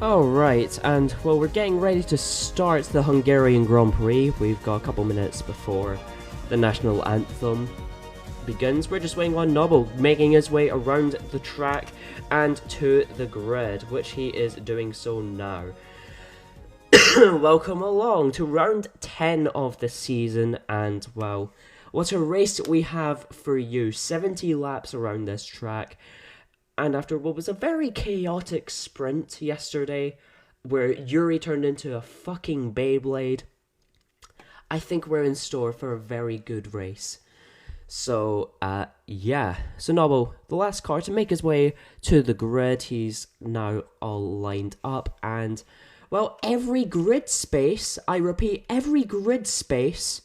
Alright, and well, we're getting ready to start the Hungarian Grand Prix. We've got a couple minutes before the national anthem begins. We're just waiting on Noble making his way around the track and to the grid, which he is doing so now. Welcome along to round 10 of the season, and well, what a race we have for you. 70 laps around this track. And after what was a very chaotic sprint yesterday, where Yuri turned into a fucking Beyblade, I think we're in store for a very good race. So, yeah. So Noble, the last car to make his way to the grid. He's now all lined up, and, well, every grid space, I repeat, every grid space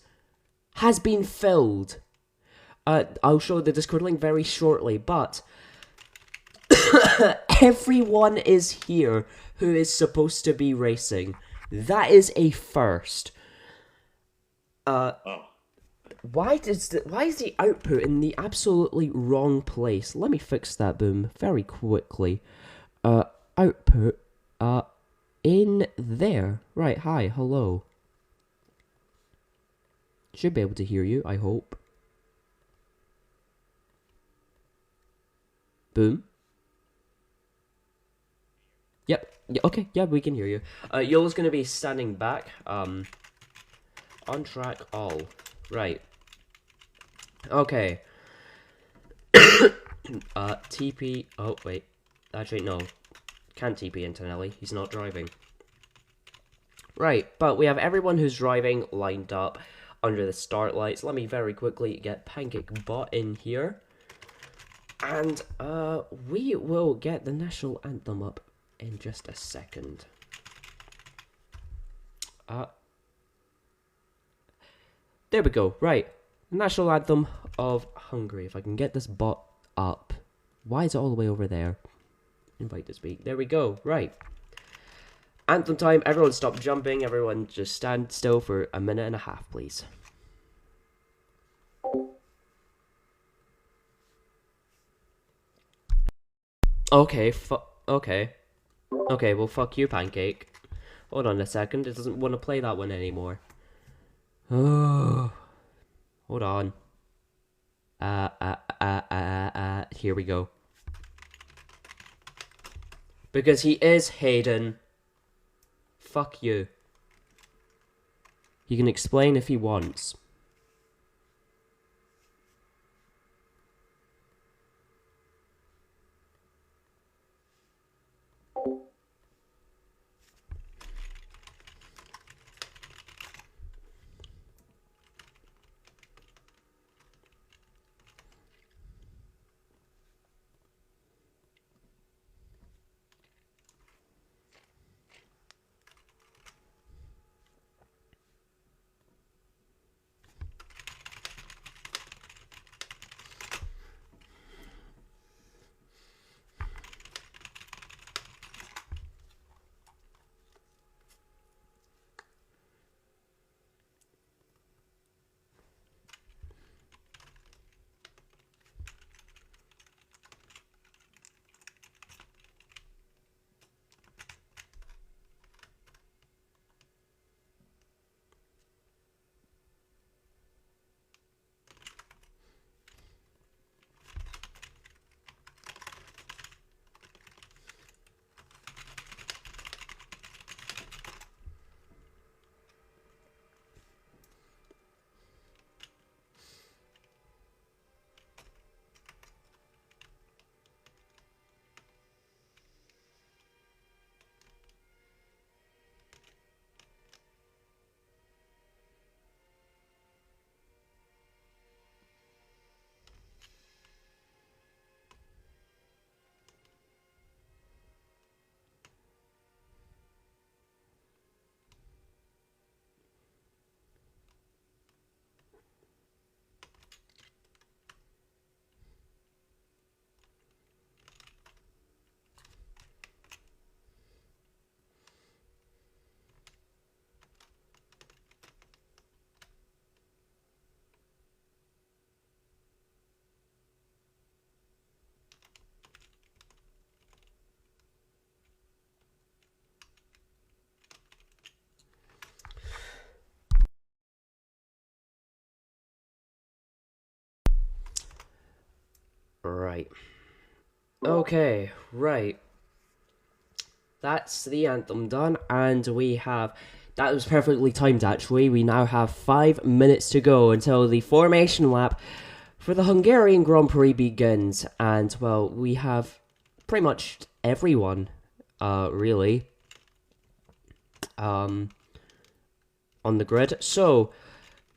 has been filled. I'll show the Discord link very shortly, but everyone is here who is supposed to be racing. That is a first. Why is the output in the absolutely wrong place? Let me fix that, Boom, very quickly. Output, in there. Right, hi, hello. Should be able to hear you, I hope. Boom. Yep. Yeah, okay. Yeah, we can hear you. Yolo's gonna be standing back. On track all. Right. Okay. TP. Oh wait. Actually no. Can't TP into Nelly. He's not driving. Right. But we have everyone who's driving lined up under the start lights. Let me very quickly get Pancake Bot in here, and we will get the national anthem up in just a second. There we go. Right. National anthem of Hungary. If I can get this bot up. Why is it all the way over there? Invite to speak. There we go. Right. Anthem time. Everyone stop jumping. Everyone just stand still for a minute and a half, please. Okay. Okay. Okay, well, fuck you, Pancake. Hold on a second, it doesn't want to play that one anymore. Oh, hold on. Here we go. Because he is Hayden. Fuck you. He can explain if he wants. Right. Okay, right. That's the anthem done, and we have... That was perfectly timed, actually. We now have 5 minutes to go until the formation lap for the Hungarian Grand Prix begins. And, well, we have pretty much everyone, really, on the grid. So,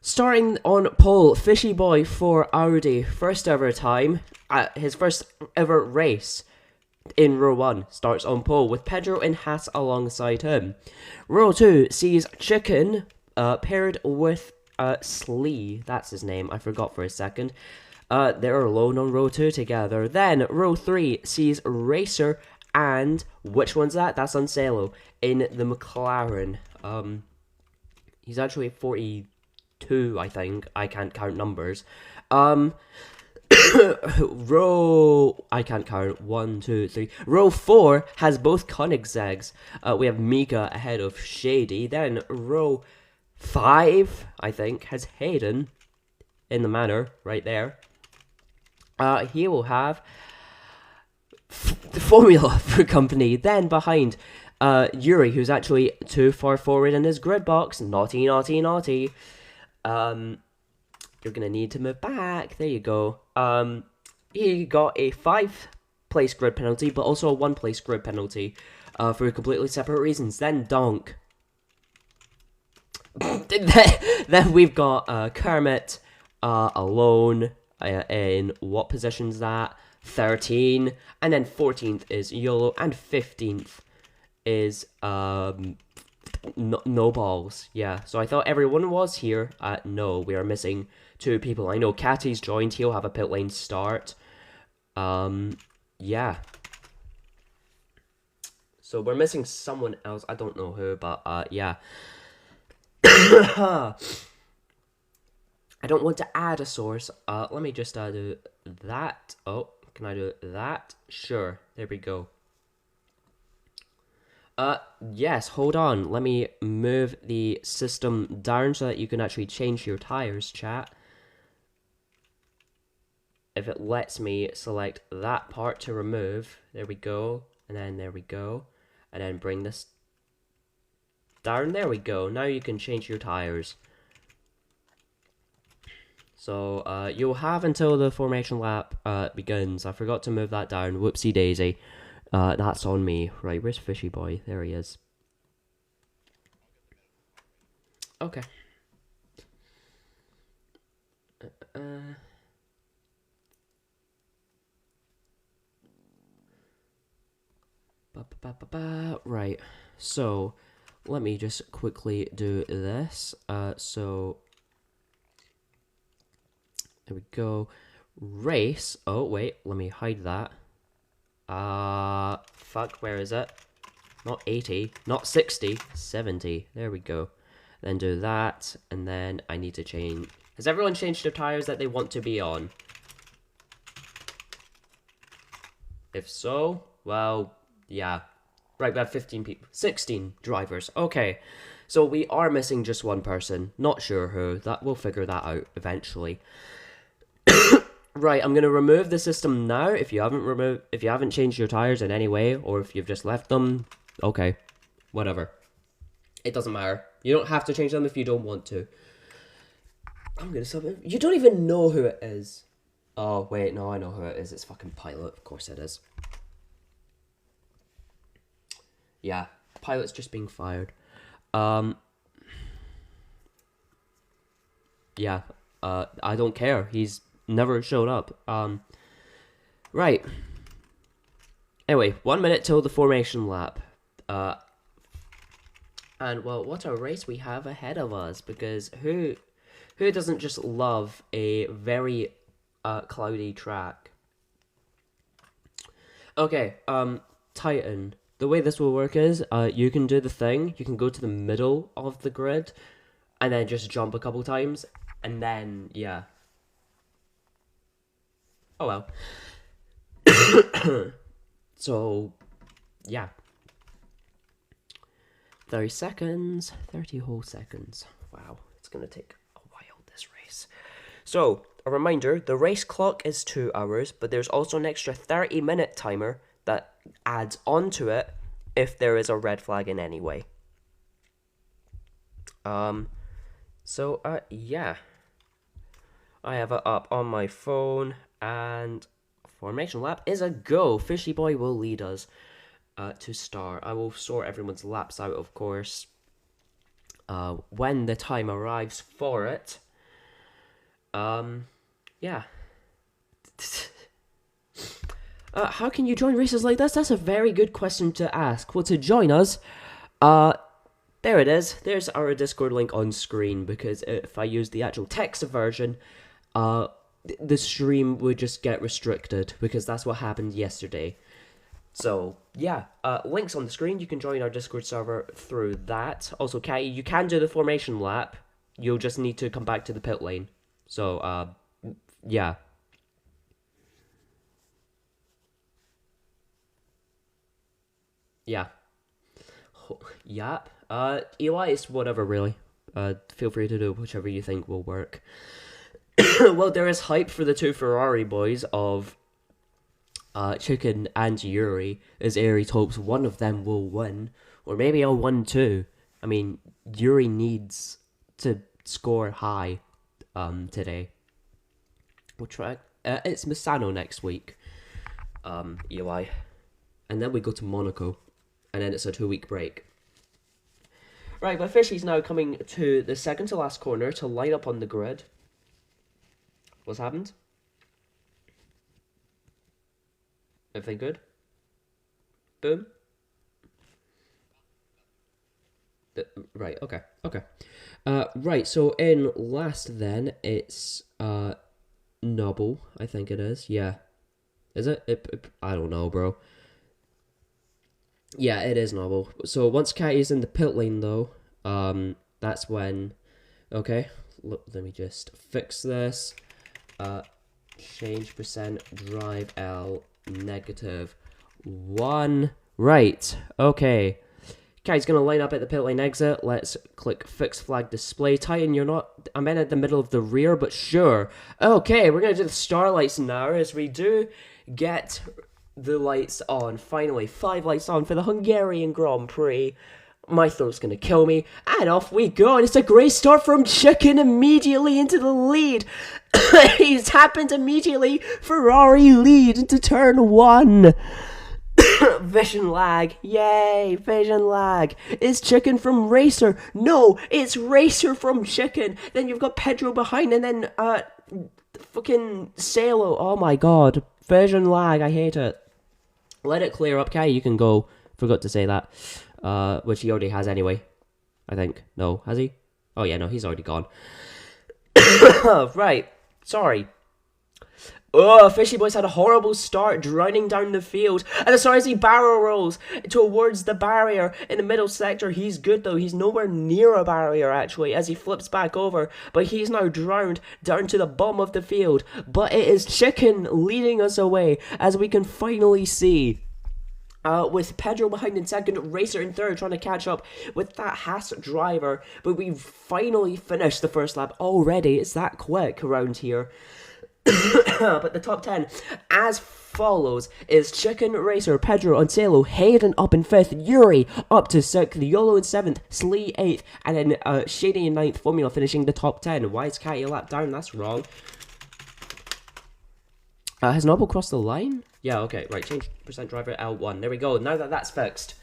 starting on pole, Fishy Boy for Audi, first ever time, his first ever race in row 1, starts on pole with Pedro and Haas alongside him. Row 2 sees Chicken paired with SLEEH, that's his name, I forgot for a second. They're alone on row 2 together. Then row 3 sees Racer and, which one's that? That's Ancelo in the McLaren. He's actually 42, I think. I can't count numbers. Row... I can't count. 1, 2, 3. Row 4 has both Koenigsegg's. We have Mika ahead of Shady. Then row 5, I think, has Hayden in the manor right there. He will have the formula for company. Then behind Yuri, who's actually too far forward in his grid box. Naughty, naughty, naughty. You're going to need to move back. There you go. He got a 5-place grid penalty, but also a 1-place grid penalty for completely separate reasons. Then Donk. Then we've got KERMIT alone. In what position's that? 13. And then 14th is YOLO. And 15th is no balls. Yeah, so I thought everyone was here. No, we are missing 2 people. I know Catty's joined. He'll have a pit lane start. Yeah. So we're missing someone else. I don't know who, but yeah. I don't want to add a source. Let me just do that. Oh, can I do that? Sure. There we go. Yes, hold on. Let me move the system down so that you can actually change your tires, chat. If it lets me select that part to remove. There we go. And then there we go. And then bring this down. There we go. Now you can change your tires. So, you'll have until the formation lap begins. I forgot to move that down. Whoopsie daisy. That's on me. Right, where's Fishy Boy? There he is. Okay. Right, so let me just quickly do this. So there we go. Race. Oh, wait, let me hide that. Fuck, where is it? Not 80, not 60, 70. There we go. Then do that, and then I need to change. Has everyone changed their tires that they want to be on? If so, well, yeah. Right, we have 15 people. 16 drivers. Okay. So we are missing just one person. Not sure who. We'll figure that out eventually. Right, I'm gonna remove the system now. If you haven't changed your tires in any way, or if you've just left them, okay, whatever. It doesn't matter. You don't have to change them if you don't want to. I'm gonna sub it. You don't even know who it is. Oh wait, no, I know who it is. It's fucking Pilot. Of course it is. Yeah, Pilot's just being fired. Yeah. I don't care. He's never showed up. Right. Anyway, 1 minute till the formation lap. And well, what a race we have ahead of us, because who doesn't just love a very cloudy track? Okay, Titan. The way this will work is, you can do the thing, you can go to the middle of the grid, and then just jump a couple times, and then, yeah. Oh well. So, yeah. 30 seconds, 30 whole seconds. Wow, it's gonna take a while, this race. So, a reminder, the race clock is 2 hours, but there's also an extra 30-minute timer that adds onto it if there is a red flag in any way. Yeah. I have it up on my phone, and formation lap is a go. Fishy Boy will lead us to start. I will sort everyone's laps out, of course, when the time arrives for it. Yeah. How can you join races like this? That's a very good question to ask. Well, to join us, there it is. There's our Discord link on screen, because if I use the actual text version, the stream would just get restricted, because that's what happened yesterday. So, yeah, links on the screen. You can join our Discord server through that. Also, Kai, you can do the formation lap. You'll just need to come back to the pit lane. So, yeah. Yeah. Yep. Eli, it's whatever, really. Feel free to do whichever you think will work. Well, there is hype for the two Ferrari boys of Chicken and Yuri, as Aries hopes one of them will win, or maybe I'll win too. I mean, Yuri needs to score high today. We'll try. It's Misano next week, Eli, and then we go to Monaco, and then it's a 2-week break. Right, but Fishy's now coming to the second to last corner to line up on the grid. What's happened? Everything good? Boom. Right, okay. Right, so in last then, it's Noble, I think it is. Yeah. Is it? I don't know, bro. Yeah, it is Noble. So once Catty's in the pit lane, though, that's when... Okay, let me just fix this. Change percent drive L -1. Right, okay. Catty's gonna line up at the pit lane exit. Let's click fix flag display. Titan, you're not... I'm in at the middle of the rear, but sure. Okay, we're gonna do the starlights now, as we do get... the lights on, finally, 5 lights on for the Hungarian Grand Prix. My throat's gonna kill me, and off we go, and it's a great start from Chicken immediately into the lead. He's happened immediately, Ferrari lead into turn 1. Vision lag, yay, vision lag. It's Chicken from Racer, no, it's Racer from Chicken. Then you've got Pedro behind, and then, fucking Salo, oh my god. Vision lag, I hate it. Let it clear up, Kai, you can go. Forgot to say that. Which he already has anyway. I think. No, has he? Oh yeah, no, he's already gone. Right, sorry. Oh, Fishy Boy's had a horrible start, drowning down the field. And as soon as he barrel rolls towards the barrier in the middle sector, he's good though. He's nowhere near a barrier, actually, as he flips back over. But he's now drowned down to the bottom of the field. But it is Chicken leading us away, as we can finally see. With Pedro behind in second, Racer in third, trying to catch up with that Haas driver. But we've finally finished the first lap already. It's that quick around here. But the top 10 as follows is Chicken, Racer, Pedro, and Salo, Hayden up in 5th, Yuri up to 6th, Yolo in 7th, SLEEH 8th, and then Shady in 9th, Formula finishing the top 10. Why is Catty a lap down? That's wrong. Has Noble crossed the line? Yeah, okay, right, change percent driver L1. There we go, now that that's fixed.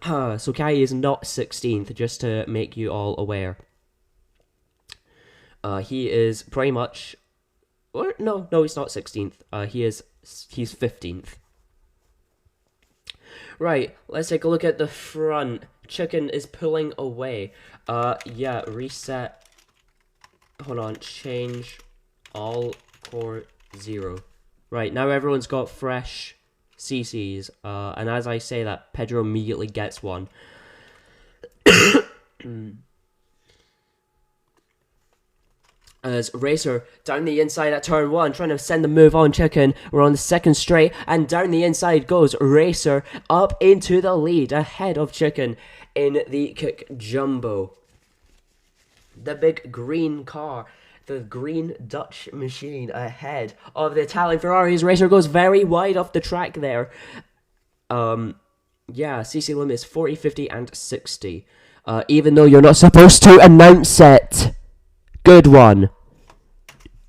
So Catty is not 16th, just to make you all aware. He is pretty much... Or, no, he's not 16th. He's 15th. Right, let's take a look at the front. Chicken is pulling away. Yeah, reset. Hold on, change all core 0. Right, now everyone's got fresh CCs. And as I say that, Pedro immediately gets one. As Racer down the inside at turn 1, trying to send the move on Chicken. We're on the second straight, and down the inside goes Racer up into the lead, ahead of Chicken in the Kick Jumbo. The big green car. the green Dutch machine ahead of the Italian Ferraris. Racer goes very wide off the track there. Yeah, CC limit is 40, 50, and 60. Even though you're not supposed to announce it. Good one.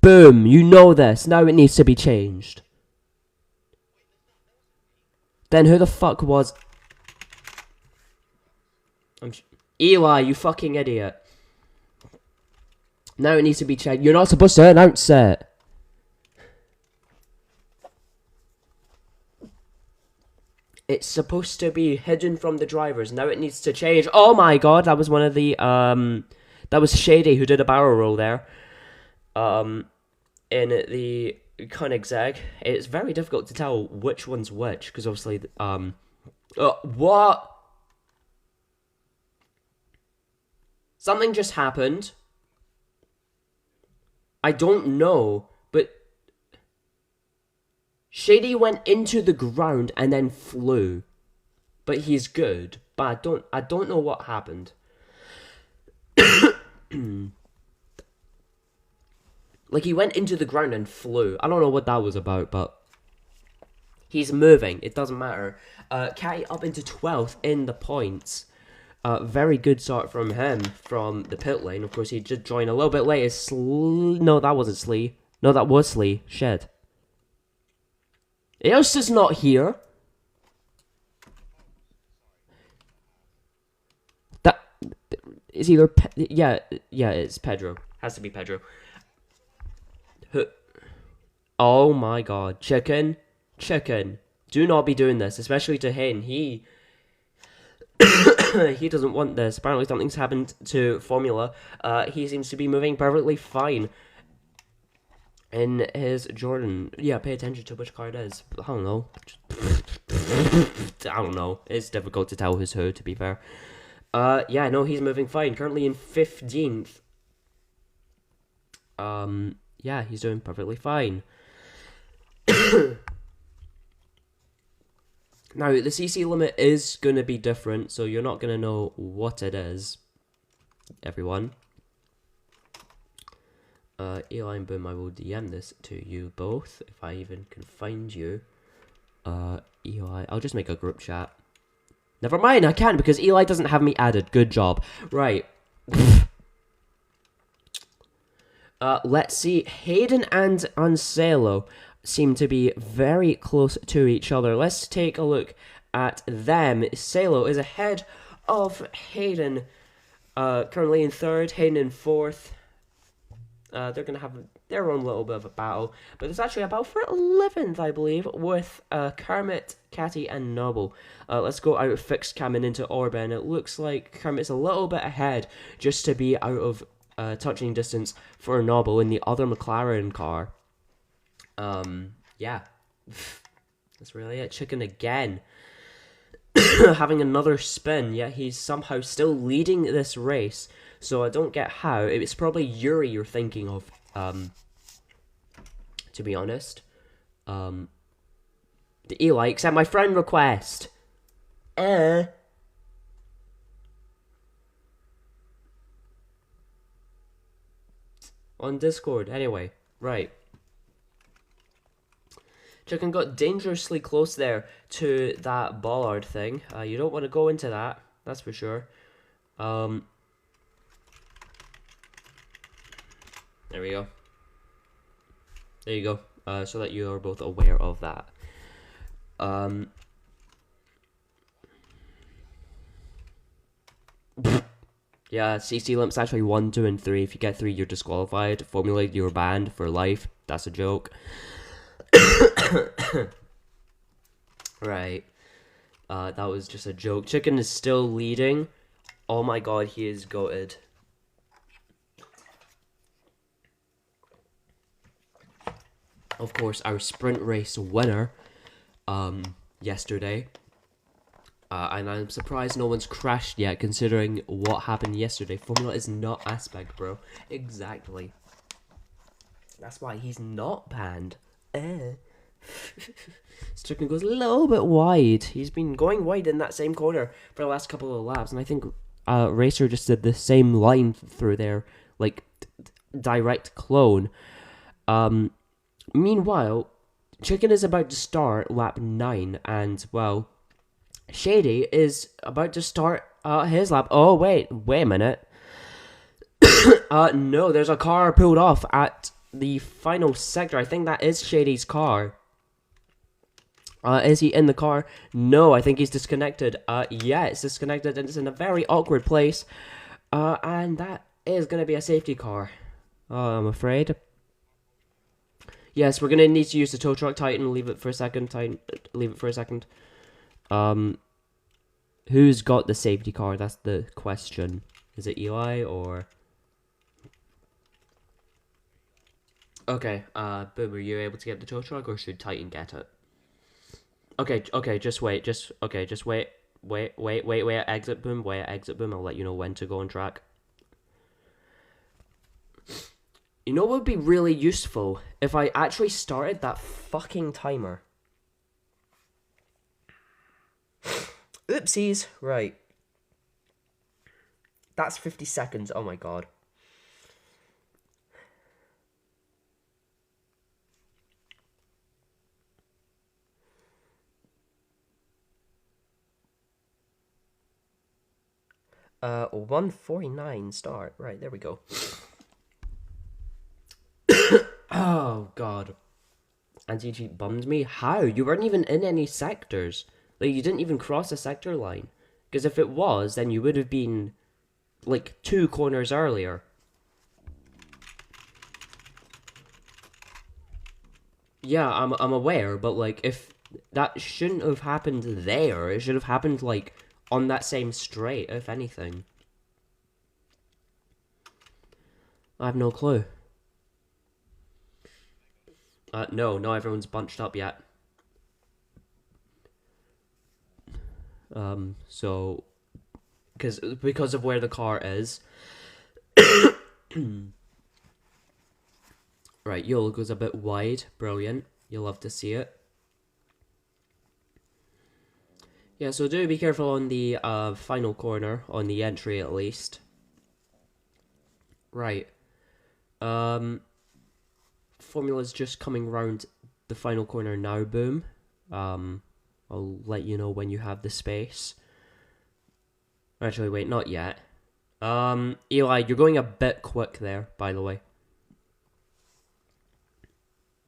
Boom, you know this. Now it needs to be changed. Then who the fuck was... Eli, you fucking idiot. Now it needs to be changed. You're not supposed to announce it. It's supposed to be hidden from the drivers. Now it needs to change. Oh my god, that was one of the... That was Shady who did a barrel roll there. In the Koenigsegg. It's very difficult to tell which one's which. Because obviously... what? Something just happened. I don't know, but Shady went into the ground and then flew. But he's good. But I don't know what happened. Like he went into the ground and flew. I don't know what that was about, but he's moving. It doesn't matter. Catty up into 12th in the points. Very good start from him from the pit lane. Of course, he did join a little bit late. No, that wasn't SLEEH. No, that was SLEEH. Shit. Eos is not here. That is either... yeah, it's Pedro. Has to be Pedro. Oh my god. Chicken. Do not be doing this, especially to him. He doesn't want this. Apparently something's happened to Formula. He seems to be moving perfectly fine in his Jordan. Yeah, pay attention to which car it is. I don't know. I don't know. It's difficult to tell who's who, to be fair. Yeah, no, he's moving fine. Currently in 15th. Yeah, he's doing perfectly fine. Now, the CC limit is going to be different, so you're not going to know what it is, everyone. Eli and Boom, I will DM this to you both, if I even can find you. Eli, I'll just make a group chat. Never mind, I can't, because Eli doesn't have me added. Good job. Right. Let's see. Hayden and Ancelo seem to be very close to each other. Let's take a look at them. Salo is ahead of Hayden, currently in 3rd, Hayden in 4th. They're going to have their own little bit of a battle, but there's actually a battle for 11th, I believe, with KERMIT, Catty, and Noble. Let's go out of fixed cam and into Orban. It looks like KERMIT's a little bit ahead, just to be out of touching distance for Noble in the other McLaren car. Yeah, that's really it. Chicken again. Having another spin, yet he's somehow still leading this race. So I don't get how. It's probably Yuri you're thinking of, to be honest. The Eli, accept my friend request. On Discord, anyway, right. Chicken got dangerously close there to that bollard thing. You don't want to go into that, that's for sure. There we go. There you go. So that you are both aware of that. Yeah, CC limit's actually 1, 2, and 3. If you get 3, you're disqualified. Formula, you're banned for life. That's a joke. Right. That was just a joke. Chicken is still leading. Oh my god, he is goated. Of course, our sprint race winner yesterday. And I'm surprised no one's crashed yet, considering what happened yesterday. Formula is not Aspect, bro. Exactly. That's why he's not banned. Chicken goes a little bit wide. He's been going wide in that same corner for the last couple of laps, and I think Racer just did the same line through there, like direct clone. Meanwhile, Chicken is about to start lap 9, and, well, Shady is about to start his lap. Oh, wait a minute. No, there's a car pulled off at the final sector. I think that is Shady's car. Is he in the car? No, I think he's disconnected. Yeah, it's disconnected, and it's in a very awkward place. And that is going to be a safety car. I'm afraid. Yes, we're going to need to use the tow truck. Titan, leave it for a second. Titan, leave it for a second. Who's got the safety car? That's the question. Is it Eli or... Okay, Boom, are you able to get the tow truck, or should Titan get it? Okay, just wait, wait, exit Boom, I'll let you know when to go on track. You know what would be really useful? If I actually started that fucking timer. Oopsies, right. That's 50 seconds, oh my god. Uh, 1:49 start. Right, there we go. Oh, God. Anti-cheat bummed me. How? You weren't even in any sectors. Like, you didn't even cross the sector line. Because if it was, then you would have been, like, 2 corners earlier. Yeah, I'm aware, but, like, if that shouldn't have happened there, it should have happened, like, on that same straight, if anything. I have no clue. No, not everyone's bunched up yet. So... Because of where the car is. Right, YOLO goes a bit wide. Brilliant. You'll love to see it. Yeah, so do be careful on the final corner, on the entry at least. Right. Formula's just coming round the final corner now, Boom. I'll let you know when you have the space. Actually, wait, not yet. Eli, you're going a bit quick there, by the way.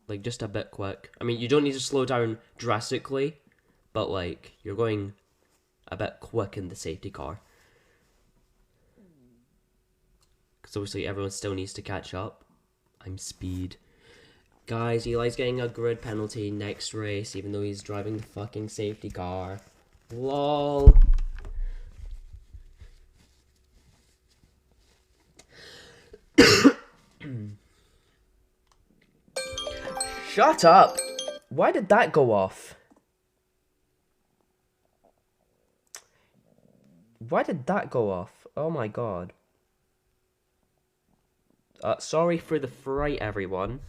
Like, just a bit quick. I mean, you don't need to slow down drastically, but, like, you're going a bit quick in the safety car. Because obviously everyone still needs to catch up. I'm speed. Guys, Eli's getting a grid penalty next race, even though he's driving the fucking safety car. LOL. Shut up! Why did that go off? Why did that go off? Oh my god. Sorry for the fright, everyone.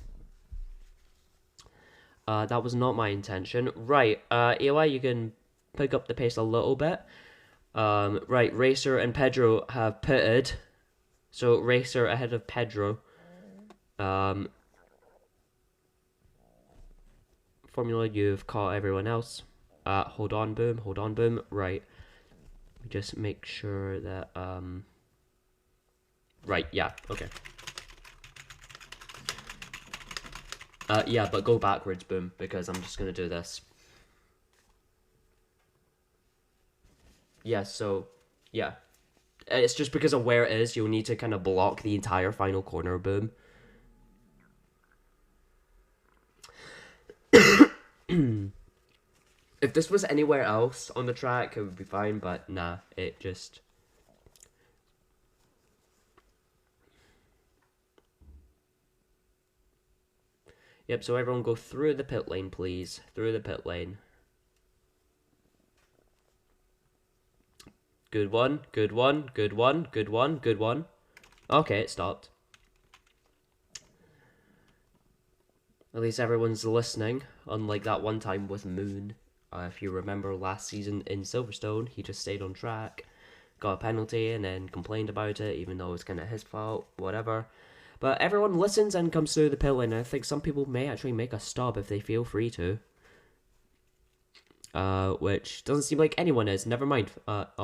That was not my intention. Right, Eli, you can pick up the pace a little bit. Right, Racer and Pedro have pitted. So, Racer ahead of Pedro. Formula, you've caught everyone else. Hold on, Boom. Right. Just make sure that, Right, yeah, okay. Yeah, but go backwards, Boom, because I'm just gonna do this. Yeah, so, yeah. It's just because of where it is, you'll need to kind of block the entire final corner, Boom. If this was anywhere else on the track, it would be fine, but nah, it just... Yep, so everyone go through the pit lane, please. Through the pit lane. Good one. Okay, it stopped. At least everyone's listening, unlike that one time with Moon. If you remember last season in Silverstone, he just stayed on track, got a penalty, and then complained about it, even though it was kind of his fault, whatever. But everyone listens and comes through the pit lane. I think some people may actually make a stop if they feel free to. Which doesn't seem like anyone is. Never mind. Oh,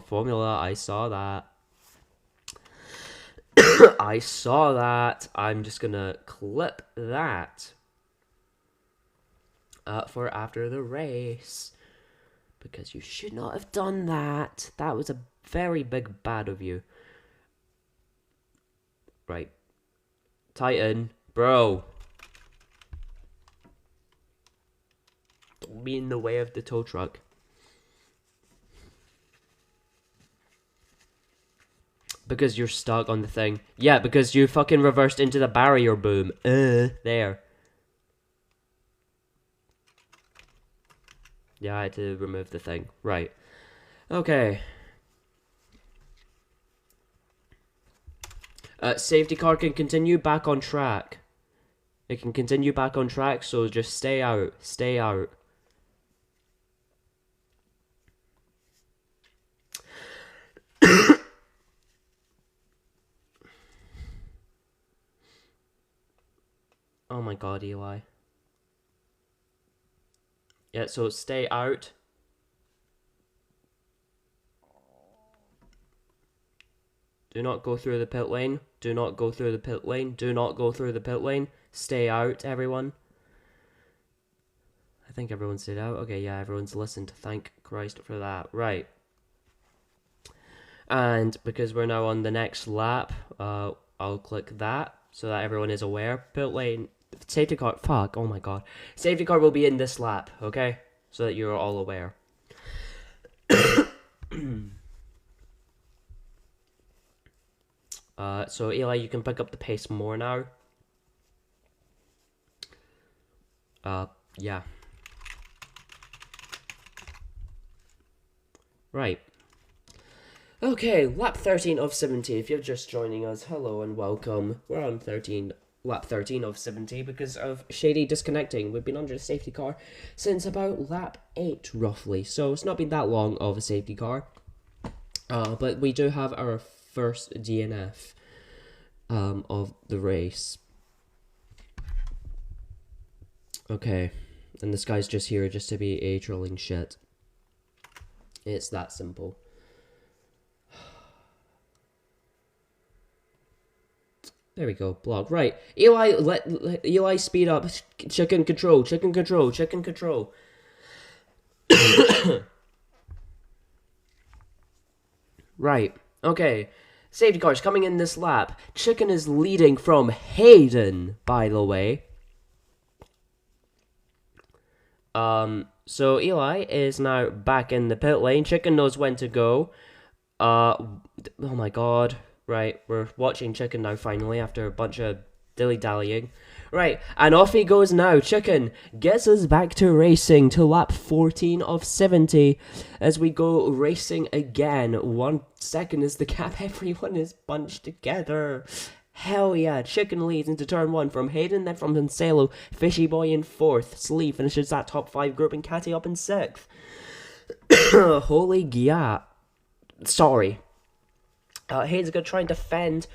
Formula, I saw that. I saw that. I'm just gonna clip that for after the race. Because you should not have done that. That was a very big bad of you. Right. Titan, bro. Don't be in the way of the tow truck. Because you're stuck on the thing. Yeah, because you fucking reversed into the barrier boom. There. Yeah, I had to remove the thing. Right. Okay. Safety car can continue back on track. It can continue back on track, so just stay out. Stay out. Oh my god, Eli. Yeah, so stay out. Do not go through the pit lane. Do not go through the pit lane. Do not go through the pit lane. Stay out, everyone. I think everyone stayed out. Okay, yeah, everyone's listened. Thank Christ for that. Right. And because we're now on the next lap, I'll click that so that everyone is aware. Pit lane, safety car, fuck, oh my god. Safety car will be in this lap, okay? So that you're all aware. So Eli, you can pick up the pace more now. Yeah. Right. Okay, lap 13 of 70. If you're just joining us, hello and welcome. We're on lap 13 of 70 because of Shady disconnecting. We've been under a safety car since about lap 8, roughly. So it's not been that long of a safety car. But we do have our first DNF of the race. Okay, and this guy's just here just to be a trolling shit. It's that simple. There we go, block. Right, Eli, let Eli speed up. Chicken control, chicken control, chicken control. Right, okay. Safety cars coming in this lap. Chicken is leading from Hayden, by the way. So Eli is now back in the pit lane. Chicken knows when to go. Oh my god. Right, we're watching Chicken now finally after a bunch of dilly-dallying. Right, and off he goes now. Chicken gets us back to racing to lap 14 of 70 as we go racing again. 1 second is the gap. Everyone is bunched together. Hell yeah. Chicken leads into turn 1 from Hayden, then from Hanselo. Fishy Boy in 4th. SLEEH finishes that top 5 group and Catty up in 6th. Holy yeah. Sorry. Hayden's going to try and defend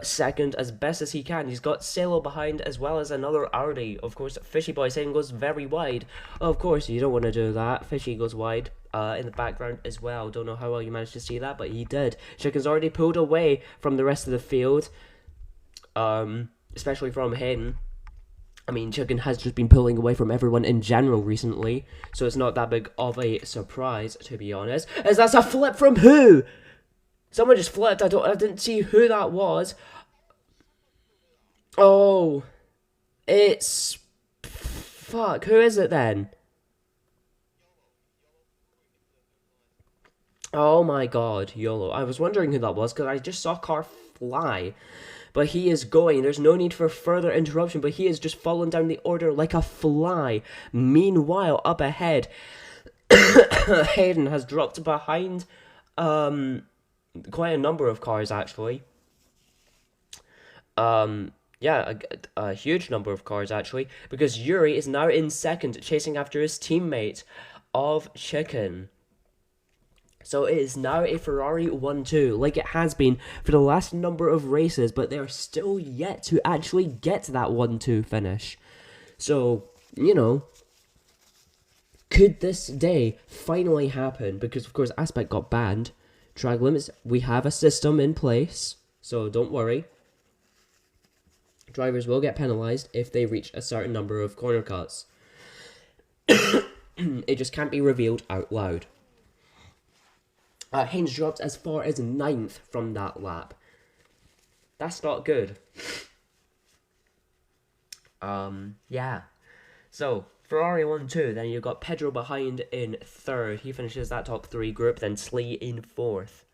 second as best as he can. He's got Salo behind as well as another Audi. Of course, Fishy Boy saying goes very wide. Of course, you don't want to do that. Fishy goes wide in the background as well. Don't know how well you managed to see that, but he did. Chicken's already pulled away from the rest of the field, especially from Hayden. I mean, Chicken has just been pulling away from everyone in general recently, so it's not that big of a surprise, to be honest. As that's a flip from who? Someone just flipped. I didn't see who that was. Oh, it's fuck. Who is it then? Oh my god, YOLO. I was wondering who that was because I just saw a car fly. But he is going. There's no need for further interruption, but he is just falling down the order like a fly. Meanwhile, up ahead, Hayden has dropped behind quite a number of cars, actually. Yeah, a huge number of cars, actually, because Yuri is now in second, chasing after his teammate of Chicken. So it is now a Ferrari 1-2, like it has been for the last number of races, but they're still yet to actually get to that 1-2 finish. So, you know, could this day finally happen? Because, of course, Aspect got banned. Drag limits, we have a system in place, so don't worry. Drivers will get penalised if they reach a certain number of corner cuts. It just can't be revealed out loud. Haynes dropped as far as 9th from that lap. That's not good. Yeah. So, Ferrari 1-2, then you've got Pedro behind in 3rd. He finishes that top 3 group, then SLEEH in 4th.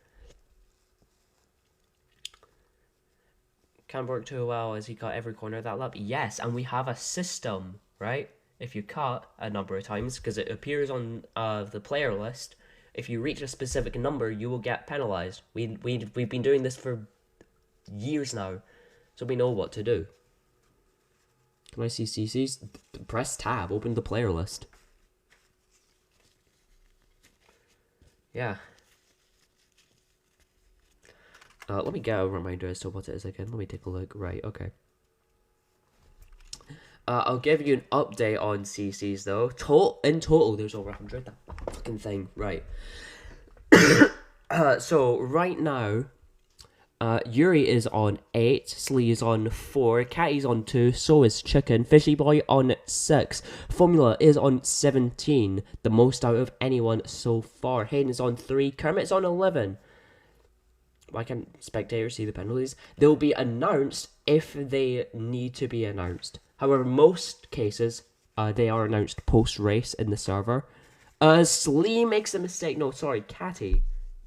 Can work too well as he cut every corner of that lap. Yes, and we have a system, right? If you cut a number of times, because it appears on the player list, if you reach a specific number, you will get penalised. We've been doing this for years now, so we know what to do. Can I see CCs? Press tab, open the player list. Yeah. Let me get a reminder as to what it is again. Let me take a look. Right, okay. I'll give you an update on CCs though. In total, there's over 100. That fucking thing. Right. So, right now, Yuri is on 8, SLEEH is on 4, Catty's on 2, so is Chicken, Fishy Boy on 6, Formula is on 17, the most out of anyone so far. Hayden is on 3, Kermit's on 11. Why can't spectators see the penalties? They'll be announced if they need to be announced. However, most cases, they are announced post-race in the server. SLEEH makes a mistake. No, sorry, Catty.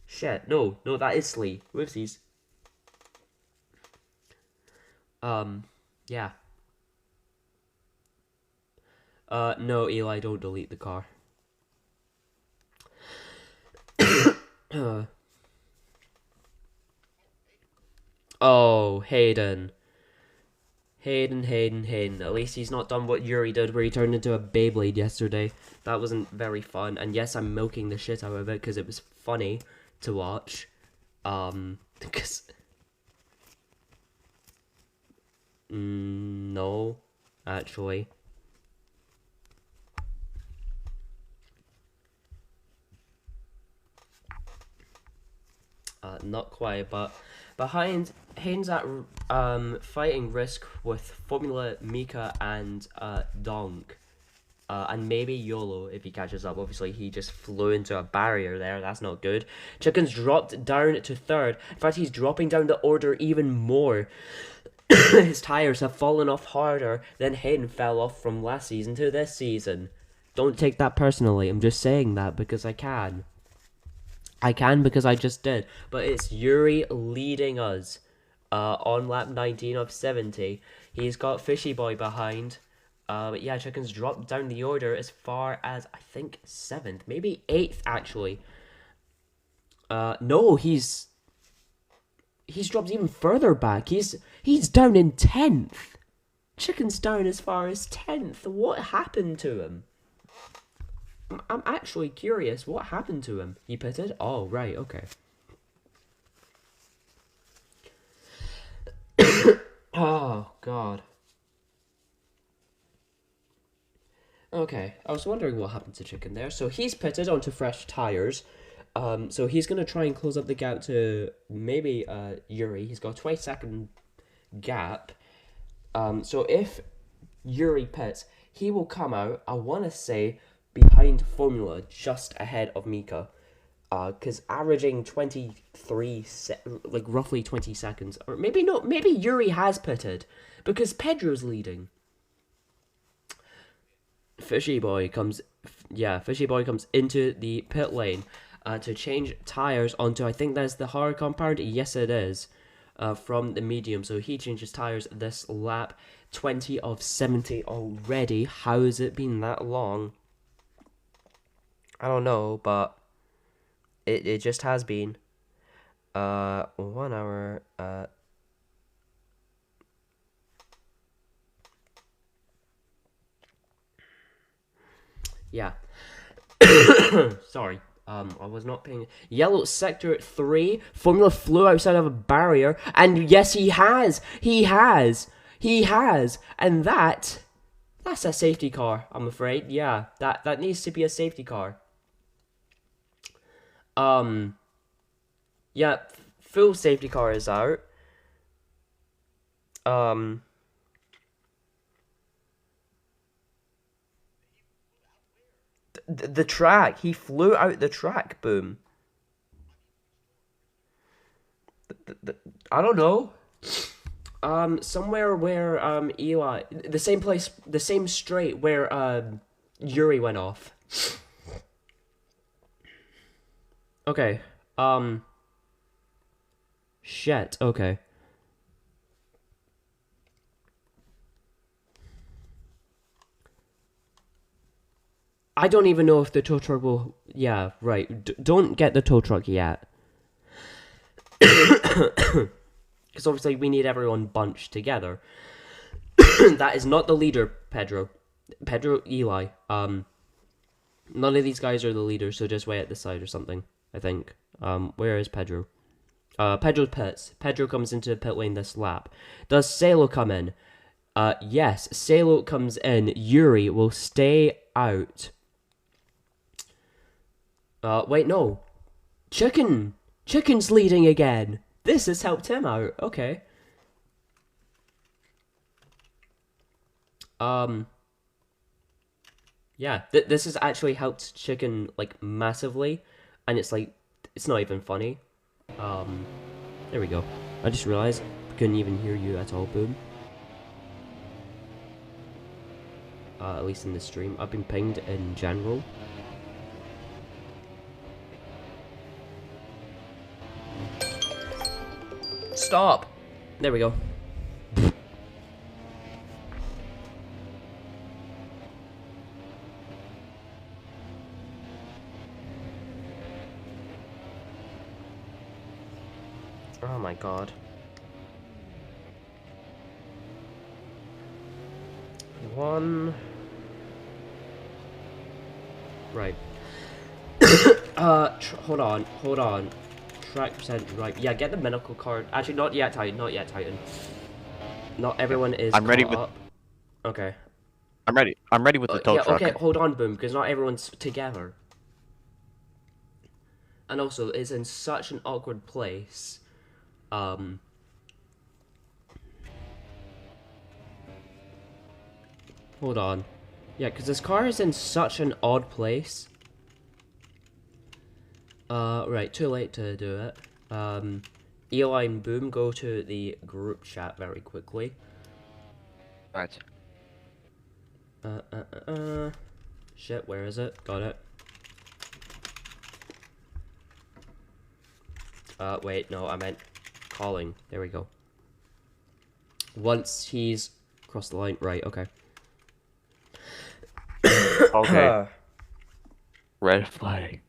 Shit, no, that is SLEEH. Whoopsies. Yeah. No, Eli, don't delete the car. Oh, Hayden. Hayden. At least he's not done what Yuri did, where he turned into a Beyblade yesterday. That wasn't very fun. And yes, I'm milking the shit out of it, because it was funny to watch. Because... no, actually. Not quite, but behind Haynes at fighting risk with Formula, Mika, and Donk. And maybe YOLO if he catches up. Obviously, he just flew into a barrier there. That's not good. Chicken's dropped down to 3rd. In fact, he's dropping down the order even more. His tyres have fallen off harder than Hayden fell off from last season to this season. Don't take that personally. I'm just saying that because I can. I can because I just did. But it's Yuri leading us on lap 19 of 70. He's got Fishy Boy behind. But yeah, Chicken's dropped down the order as far as, I think, 7th. Maybe 8th, actually. No, he's dropped even further back. He's down in 10th. Chicken's down as far as 10th. What happened to him? I'm actually curious. What happened to him? He pitted? Oh, right, okay. Oh, God. Okay, I was wondering what happened to Chicken there. So he's pitted onto fresh tyres. So he's going to try and close up the gap to maybe Yuri. He's got a 20-second gap. So if Yuri pits, he will come out, I want to say, behind Formula, just ahead of Mika. Because averaging 23, like roughly 20 seconds. Or maybe not, maybe Yuri has pitted. Because Pedro's leading. Fishy Boy comes into the pit lane. To change tyres onto, I think that's the hard compound. Yes, it is. From the medium. So he changes tyres this lap. 20 of 70 already. How has it been that long? I don't know, but it just has been. 1 hour. Yeah. Sorry. I was not paying. Yellow sector 3. Formula flew outside of a barrier, and yes, he has. And that's a safety car. I'm afraid. Yeah, that needs to be a safety car. Yeah, full safety car is out. The track. He flew out the track. Boom. I don't know. Somewhere where Eli, the same place, the same straight where Yuri went off. Okay. Shit. Okay. I don't even know if the tow truck will... Yeah, right. Don't get the tow truck yet. Because obviously we need everyone bunched together. That is not the leader, Pedro. Pedro, Eli. None of these guys are the leaders, so just wait at the side or something, I think. Where is Pedro? Pedro's pits. Pedro comes into the pit lane this lap. Does Salo come in? Yes, Salo comes in. Yuri will stay out. Wait, no. Chicken's leading again. This has helped him out. Okay. Yeah, this has actually helped Chicken, like, massively. And it's like, it's not even funny. There we go. I just realized I couldn't even hear you at all, Boom. At least in the stream. I've been pinged in general. Stop! There we go. Oh my god. Right. Hold on. Track percent right. Yeah, get the medical card. Actually, not yet, Titan. Not everyone is I'm ready with... up. Okay. I'm ready with the tow truck. Okay, hold on, Boom, because not everyone's together. And also, it's in such an awkward place. Hold on. Yeah, because this car is in such an odd place. Right, too late to do it. Eli and Boom, go to the group chat very quickly. Right. Shit, where is it? Got it. Wait, no, I meant calling. There we go. Once he's crossed the line, right, okay. Okay. Red flag.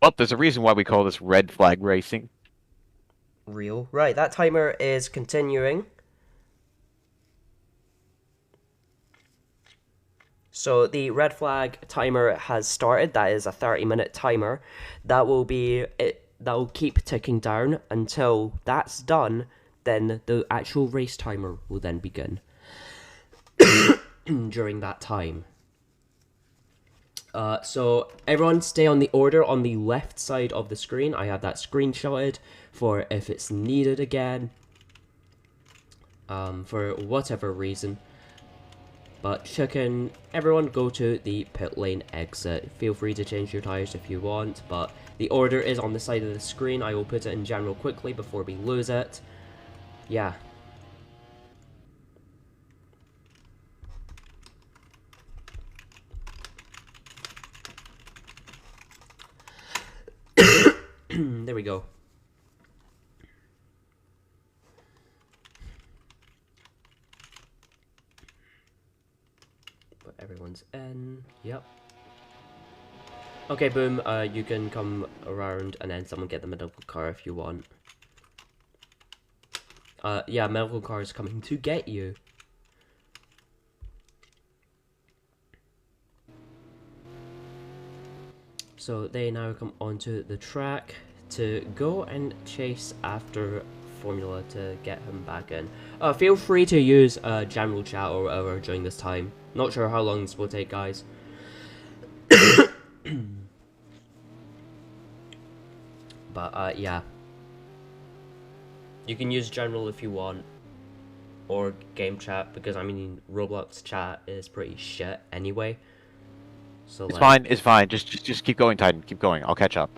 Well, there's a reason why we call this red flag racing. Real. Right, that timer is continuing. So the red flag timer has started. That is a 30-minute timer. That will be it. That will keep ticking down until that's done. Then the actual race timer will then begin. During that time. So everyone stay on the order on the left side of the screen. I have that screenshotted for if it's needed again. For whatever reason. But Chicken, everyone go to the pit lane exit. Feel free to change your tires if you want, but the order is on the side of the screen. I will put it in general quickly before we lose it. Yeah. There we go. But everyone's in. Yep. Okay, Boom. You can come around and then someone get the medical car if you want. Yeah, medical car is coming to get you. So they now come onto the track to go and chase after Formula to get him back in. Feel free to use general chat or whatever during this time. Not sure how long this will take, guys. But yeah. You can use general if you want. Or game chat, because I mean Roblox chat is pretty shit anyway. So it's fine. It's fine. Just keep going, Titan. Keep going. I'll catch up.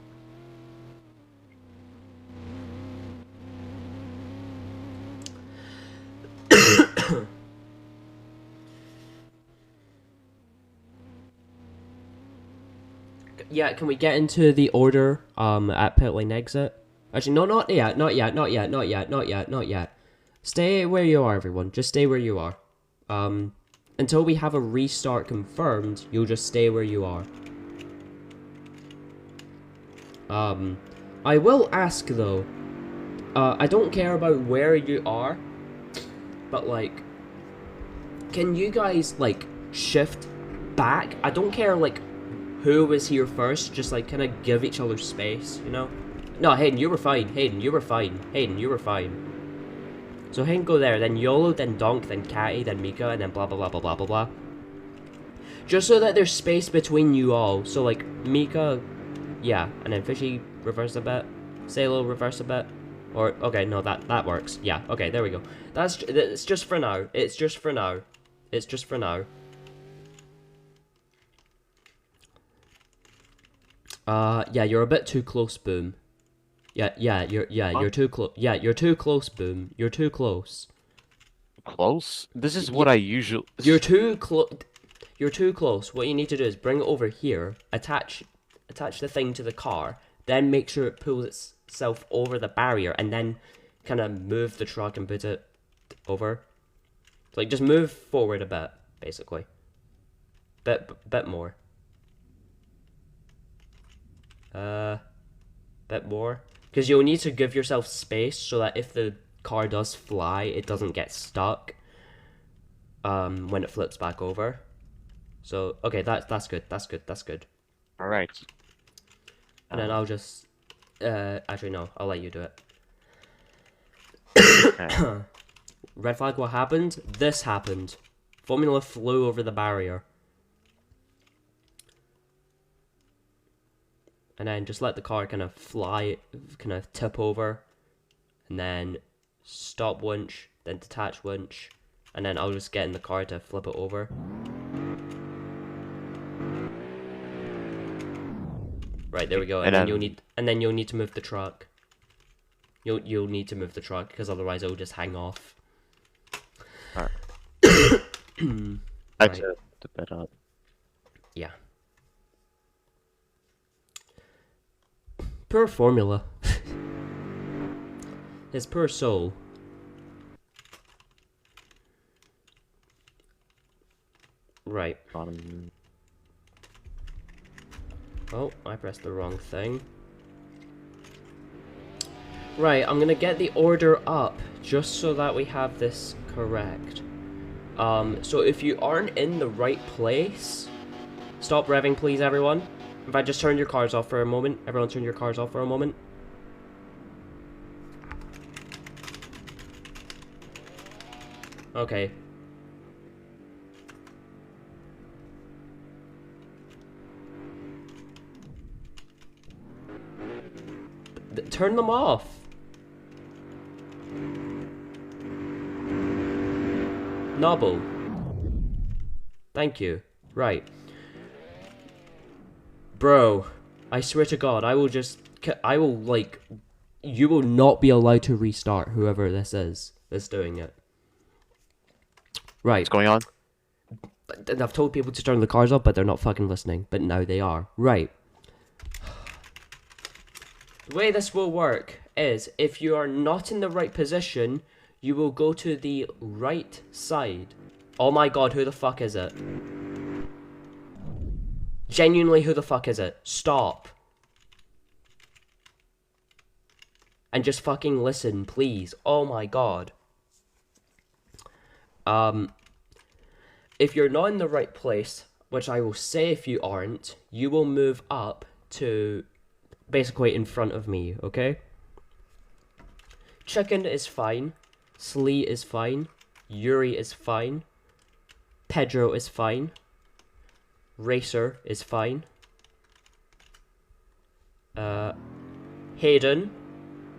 Yeah, can we get into the order at pit lane exit? Actually, no, not yet. Not yet. Stay where you are, everyone. Just stay where you are. Until we have a restart confirmed, you'll just stay where you are. I will ask, though. I don't care about where you are, but, like, can you guys, like, shift back? I don't care, like, who was here first, just, like, kind of give each other space, you know? No, Hayden, you were fine. Hayden, you were fine. Hayden, you were fine. So Hayden, go there, then YOLO, then Donk, then Catty, then Mika, and then blah blah blah blah blah blah blah. Just so that there's space between you all. So, like, Mika, yeah, and then Fishy, reverse a bit. Salo, reverse a bit. Or, okay, no, that works. Yeah, okay, there we go. It's just for now. It's just for now. It's just for now. Yeah, you're a bit too close, Boom. You're too close. Yeah, you're too close, Boom. You're too close. Close? This is what I usually... You're too close. You're too close. What you need to do is bring it over here, attach the thing to the car, then make sure it pulls itself over the barrier, and then kind of move the truck and put it over. Like, just move forward a bit, basically. Bit more. Bit more. Because you'll need to give yourself space so that if the car does fly, it doesn't get stuck when it flips back over. So, okay, that's good. Alright. And then I'll just... actually, no, I'll let you do it. Okay. Red flag, what happened? This happened. Formula flew over the barrier. And then just let the car kind of fly, kind of tip over. And then stop winch, then detach winch. And then I'll just get in the car to flip it over. Right, there we go. And then you'll need to move the truck. You'll need to move the truck because otherwise it'll just hang off. Alright. Right. To bed up. Yeah. Poor Formula. His poor soul. Right. Oh, I pressed the wrong thing. Right, I'm gonna get the order up just so that we have this correct. So if you aren't in the right place, stop revving, please, everyone. If I just turn your cars off for a moment, everyone turn your cars off for a moment. Okay. Turn them off. Nobble. Thank you. Right. Bro, I swear to God, like, you will not be allowed to restart whoever this is that's doing it. Right. What's going on? I've told people to turn the cars off, but they're not fucking listening. But now they are. Right. The way this will work is, if you are not in the right position, you will go to the right side. Oh my God, who the fuck is it? Genuinely, who the fuck is it? Stop. and just fucking listen, please. Oh my god. If you're not in the right place, which I will say if you aren't, you will move up to basically in front of me, okay? Chicken is fine. SLEEH is fine. Yuri is fine. Pedro is fine. Racer is fine. Hayden,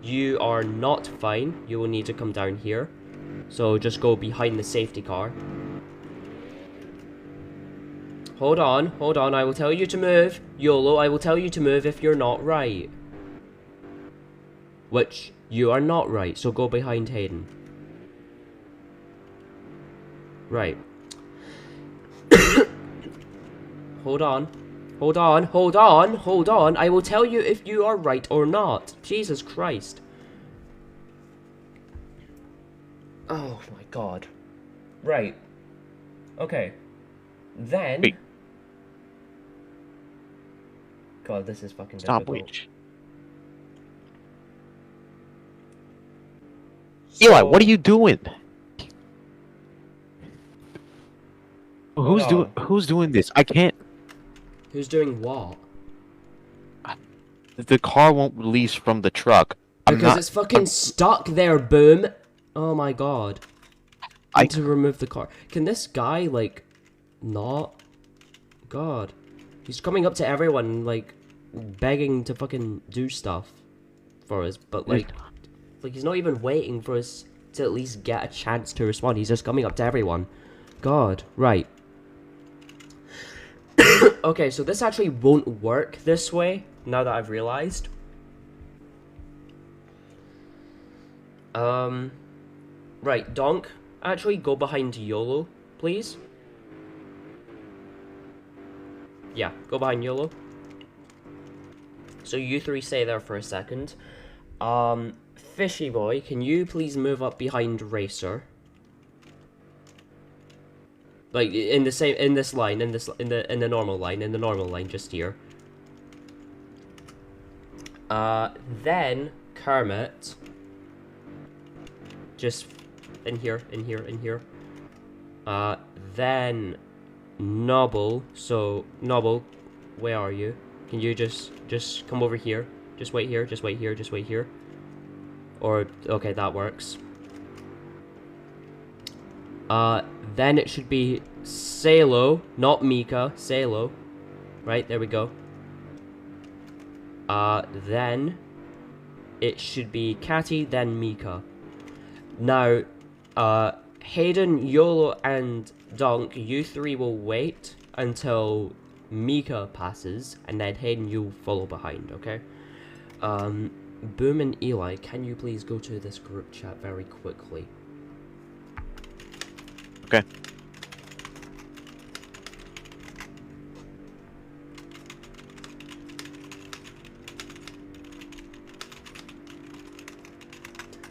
you are not fine. You will need to come down here. So just go behind the safety car. Hold on, I will tell you to move. YOLO, I will tell you to move if you're not right. Which, you are not right, so go behind Hayden. Right. Hold on, I will tell you if you are right or not. Jesus Christ. Oh my god. Right. Okay. Then... Wait. God, this is fucking Stop, difficult. wait. Eli, what are you doing? Who's doing this? I can't. Who's doing what? The car won't release from the truck. Because it's fucking stuck there, boom. Oh my god. I need to remove the car. Can this guy, like, not? God. He's coming up to everyone, like, begging to fucking do stuff for us. But, like he's not even waiting for us to at least get a chance to respond. He's just coming up to everyone. God. Right. Okay, so this actually won't work this way, now that I've realized. Right, Donk, actually go behind YOLO, please. Yeah, go behind YOLO. So you three stay there for a second. Fishy Boy, can you please move up behind Racer? Like in the same in the normal line, just here. Then KERMIT. Just in here. Then Nobble. So Nobble, where are you? Can you just come over here? Just wait here. Or okay, that works. Then it should be Salo, not Mika, Salo. Right, there we go. Then it should be Catty, then Mika. Now, Hayden, YOLO, and Donk, you three will wait until Mika passes, and then Hayden, you'll follow behind, okay? Boom and Eli, can you please go to this group chat very quickly? Okay.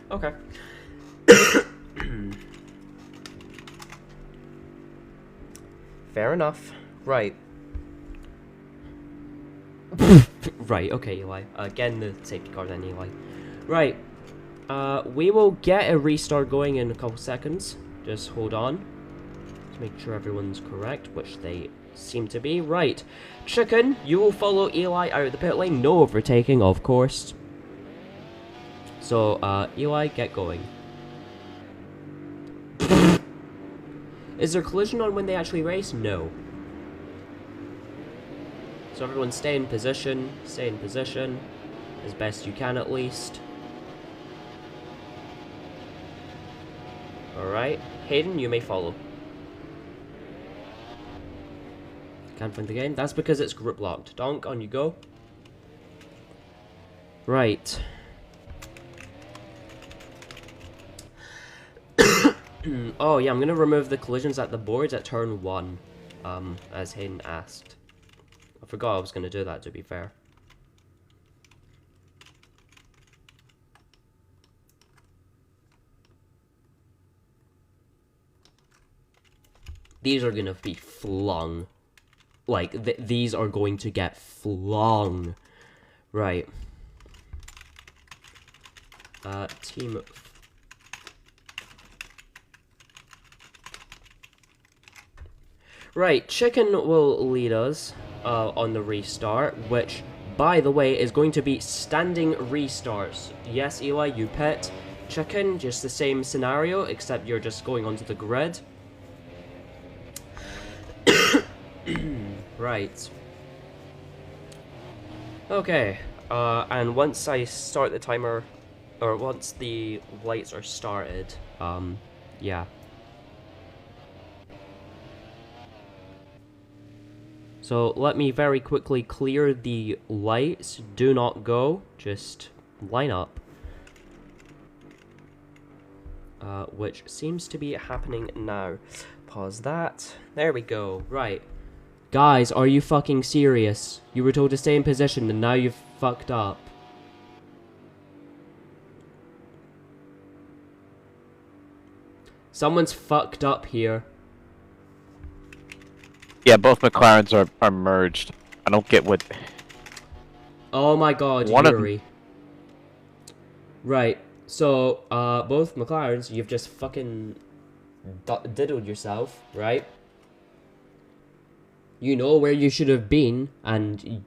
Okay. Fair enough. Right. Right, okay, Eli. Again, the safety car then, Eli. Right. We will get a restart going in a couple seconds. Just hold on. To make sure everyone's correct, which they seem to be. Right. Chicken, you will follow Eli out of the pit lane. No overtaking, of course. So, Eli, get going. Is there collision on when they actually race? No. So everyone stay in position, as best you can at least. Alright, Hayden, you may follow. Can't find the game, that's because it's group locked. Donk, on you go. Right. Oh yeah, I'm gonna remove the collisions at the boards at turn 1, as Hayden asked. I forgot I was gonna do that, to be fair. These are gonna be flung. Like, these are going to get flung. Right. Team. Right, Chicken will lead us on the restart, which, by the way, is going to be standing restarts. Yes, Eli, you pet. Chicken, just the same scenario, except you're just going onto the grid. Right. Okay, and once I start the timer, or once the lights are started, yeah. So let me very quickly clear the lights. Do not go, just line up. Which seems to be happening now. Pause that. There we go. Right. Guys, are you fucking serious? You were told to stay in position and now you've fucked up. Someone's fucked up here. Yeah, both McLarens are merged. I don't get what... Oh my god, Yuri. Right, so, both McLarens, you've just fucking diddled yourself, right? You know where you should have been, and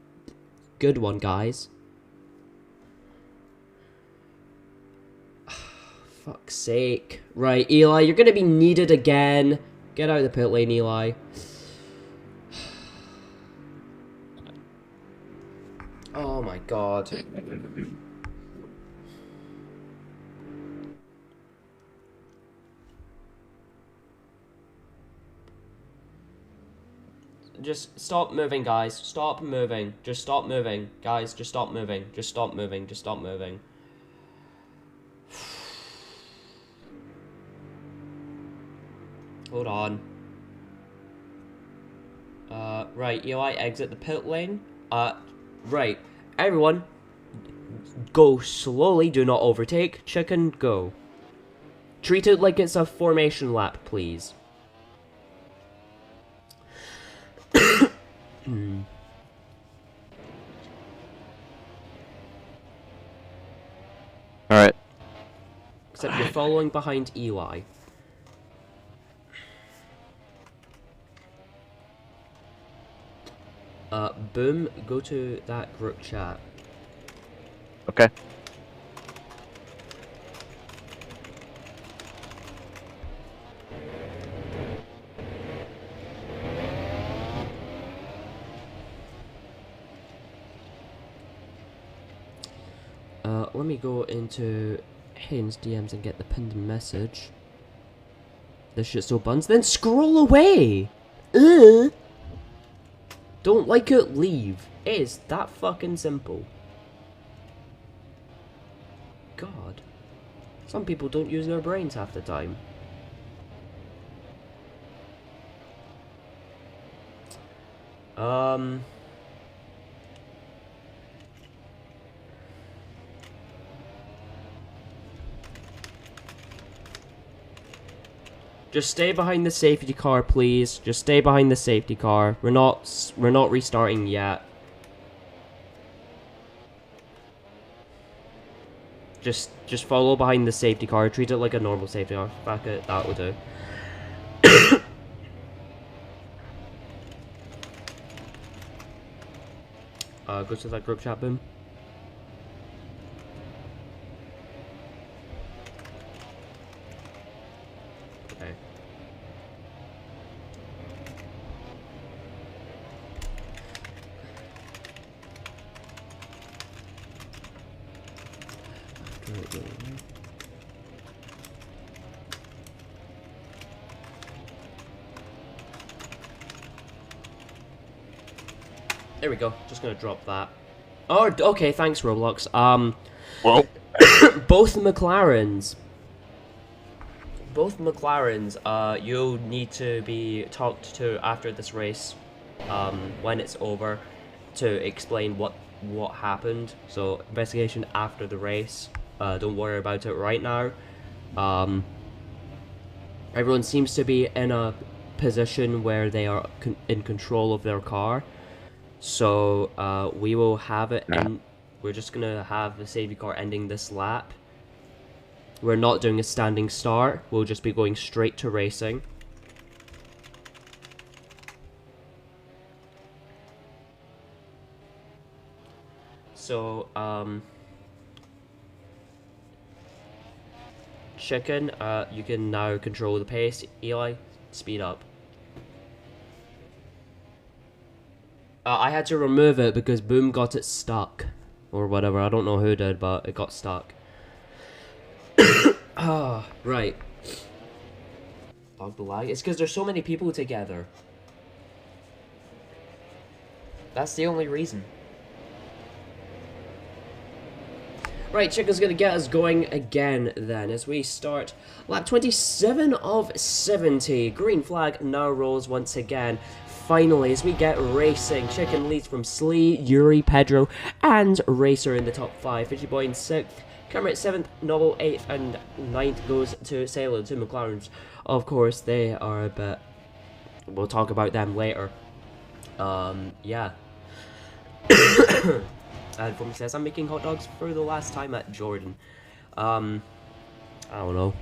good one, guys. Fuck's sake. Right, Eli, you're gonna be needed again. Get out of the pit lane, Eli. Oh my god. Just stop moving, guys. Stop moving. Just stop moving. Guys, just stop moving. Just stop moving. Just stop moving. Hold on. Right, Eli, exit the pit lane. Right. Everyone, go slowly. Do not overtake. Chicken, go. Treat it like it's a formation lap, please. Alright. Except you're following behind Eli. Boom, go to that group chat. Okay. Let me go into Hayden's DMs and get the pinned message. This shit so buns. Then scroll away! Don't like it, leave. It is that fucking simple. God. Some people don't use their brains half the time. Just stay behind the safety car, please. Just stay behind the safety car. We're not restarting yet. Just follow behind the safety car. Treat it like a normal safety car. Back it. That will do. Go to that group chat, boom. Okay. There we go. Just gonna drop that. Oh, okay. Thanks, Roblox. Well, both McLarens. You'll need to be talked to after this race, when it's over, to explain what happened. So investigation after the race. Don't worry about it right now. Everyone seems to be in a position where they are in control of their car. So we will have it, and we're just gonna have the safety car ending this lap. We're not doing a standing start. We'll just be going straight to racing. So, Chicken, you can now control the pace. Eli, speed up. I had to remove it because Boom got it stuck. Or whatever, I don't know who did, but it got stuck. Ah, right. Dog the lag. It's because there's so many people together. That's the only reason. Right, Chicken's gonna get us going again then as we start lap 27 of 70. Green flag now rolls once again. Finally, as we get racing, Chicken leads from SLEEH, Yuri, Pedro, and Racer in the top 5. Fishy Boy in 6th, KERMIT 7th, Novel 8th, and 9th goes to Sailor, to McLarens. Of course, they are a bit... We'll talk about them later. Yeah. And from says, I'm making hot dogs for the last time at Jordan. I don't know.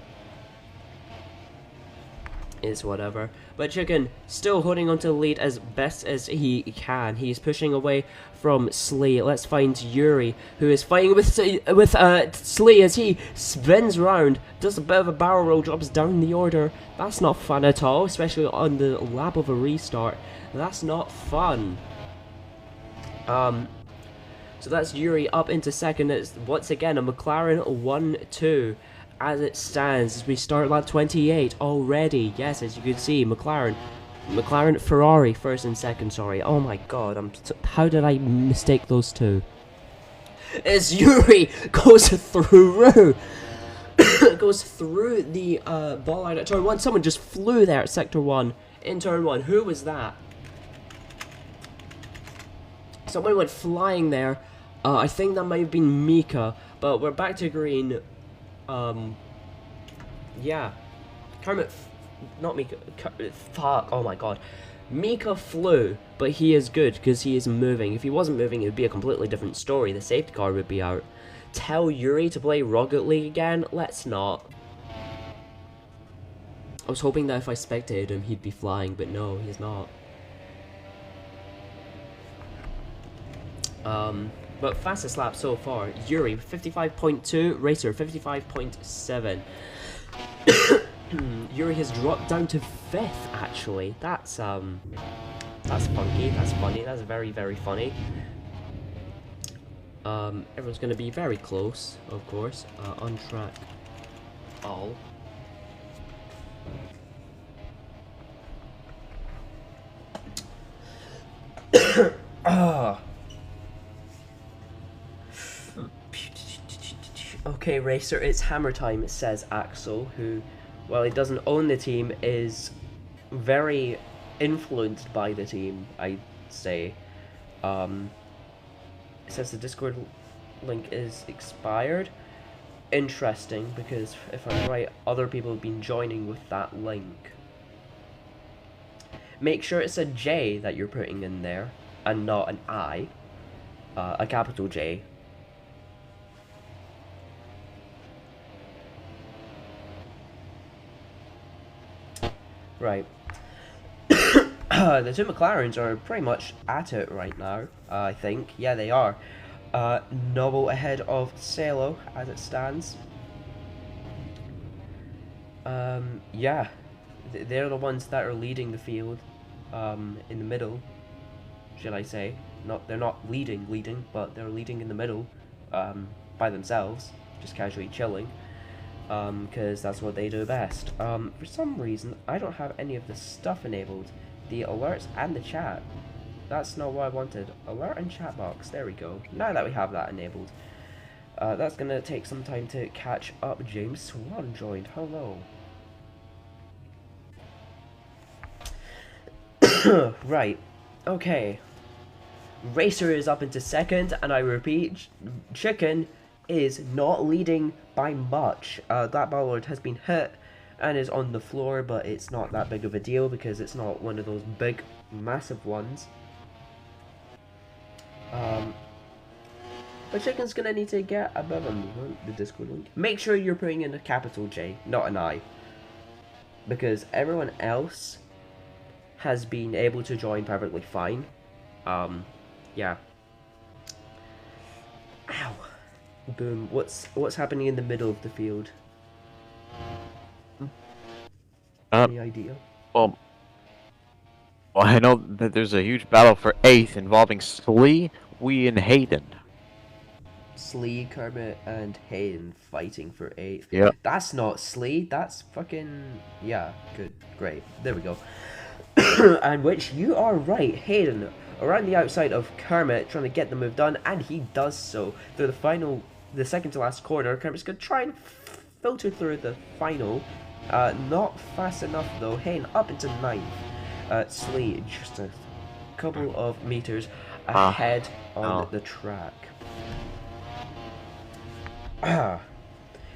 It's whatever. But Chicken still holding onto the lead as best as he can. He's pushing away from SLEEH. Let's find Yuri, who is fighting with SLEEH as he spins round, does a bit of a barrel roll, drops down the order. That's not fun at all, especially on the lap of a restart. That's not fun. So that's Yuri up into second. It's once again a McLaren 1-2 as it stands as we start lap 28 already. Yes, as you can see, McLaren, Ferrari first and second. Sorry. Oh my God, how did I mistake those two? As Yuri goes through, goes through the ball line at turn 1. Someone just flew there at sector 1 in turn 1. Who was that? Someone went flying there. I think that might have been Mika, but we're back to green. Yeah. KERMIT, not Mika, fuck, oh my God. Mika flew, but he is good because he is moving. If he wasn't moving, it would be a completely different story. The safety car would be out. Tell Yuri to play Rocket League again? Let's not. I was hoping that if I spectated him, he'd be flying, but no, he's not. But fastest lap so far, Yuri 55.2, Racer 55.7. Yuri has dropped down to 5th actually. That's funky, that's funny, that's very, very funny. Everyone's gonna be very close, of course, on track all. Okay, Racer, it's hammer time, says Axel, who, while he doesn't own the team, is very influenced by the team, I'd say. It says the Discord link is expired. Interesting, because if I'm right, other people have been joining with that link. Make sure it's a J that you're putting in there, and not an I. A capital J. Right. The two McLarens are pretty much at it right now, I think. Yeah, they are. Noble ahead of Salo as it stands. Yeah. They're the ones that are leading the field in the middle, should I say. They're not leading, but they're leading in the middle by themselves, just casually chilling. Because that's what they do best. For some reason, I don't have any of the stuff enabled. The alerts and the chat. That's not what I wanted. Alert and chat box. There we go. Now that we have that enabled. That's going to take some time to catch up. James Swan joined. Hello. Right. Okay. Racer is up into second, and I repeat, Chicken is not leading by much. That ballard has been hit and is on the floor, but it's not that big of a deal because it's not one of those big, massive ones. But Chicken's gonna need to get above him, the Discord link. Make sure you're putting in a capital J, not an I. Because everyone else has been able to join perfectly fine. Yeah. Ow. Boom. What's happening in the middle of the field? Any idea? Well, I know that there's a huge battle for 8th involving SLEEH, we, and Hayden. SLEEH, KERMIT, and Hayden fighting for 8th. Yeah. That's not SLEEH, that's fucking... Yeah, good, great. There we go. And which, you are right, Hayden, around the outside of KERMIT, trying to get the move done, and he does so. Through the second to last corner, KERMIT's going to try and filter through the final. Not fast enough though. Hayden up into 9th. SLEEH just a couple of meters ahead on the track.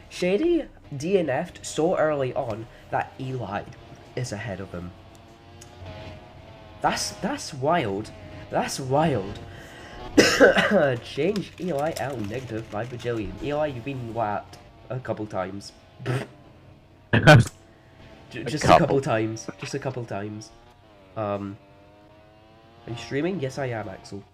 Shady DNF'd so early on that Eli is ahead of him. That's wild. That's wild. Change Eli out negative by bajillion. Eli, you've been lapped a couple times. Just a couple times. Just a couple times. Are you streaming? Yes, I am, Axel.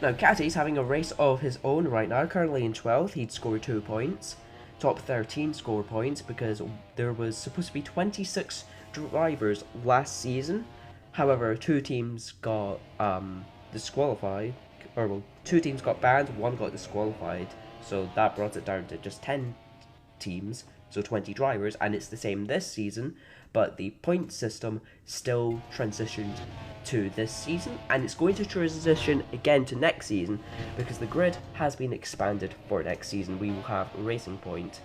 Now, Catty's having a race of his own right now. Currently in 12th, he'd scored 2 points. Top 13 score points because there was supposed to be 26 drivers last season. However, 2 teams got disqualified. Or, well, 2 teams got banned, 1 got disqualified. So that brought it down to just 10 teams, so 20 drivers, and it's the same this season, but the point system still transitioned to this season, and it's going to transition again to next season, because the grid has been expanded for next season. We will have Racing Point,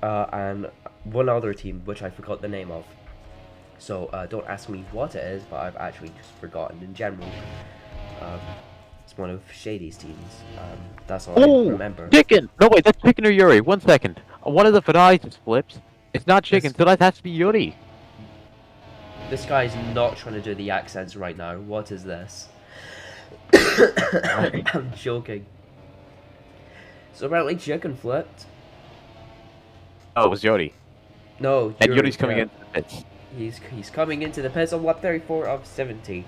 and one other team, which I forgot the name of, so don't ask me what it is, but I've actually just forgotten in general. It's one of Shady's teams. That's all I remember. Chicken! No, wait, that's Chicken or Yuri. 1 second. One of the Fadais is flipped. It's not Chicken, so that has to be Yuri. This guy's not trying to do the accents right now. What is this? I'm joking. So apparently Chicken flipped. Oh, it was Yuri. No, and Yuri's coming into the pits. He's coming into the pits on lap 34 of 70.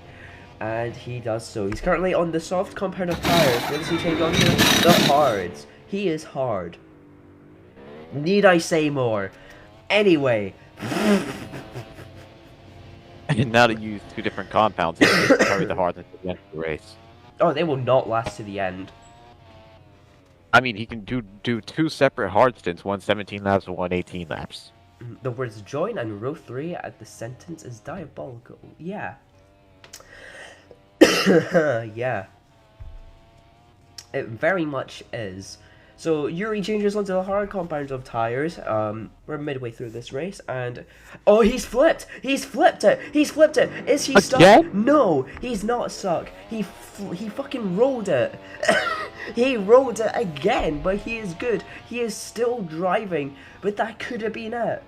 And he does so. He's currently on the soft compound of tires. What does he change on to? The hards. He is hard. Need I say more? Anyway. And now to use 2 different compounds, he can carry the hards until the end of the race. Oh, they will not last to the end. I mean, he can do 2 separate hard stints, one 17 laps and one 18 laps. The words join and row 3 at the sentence is diabolical. Yeah. Yeah. It very much is. So Yuri changes onto the hard compound of tires. We're midway through this race, and oh, he's flipped! He's flipped it! He's flipped it! Is he stuck? Again? No, he's not stuck. He fucking rolled it. He rolled it again, but he is good. He is still driving, but that could have been it.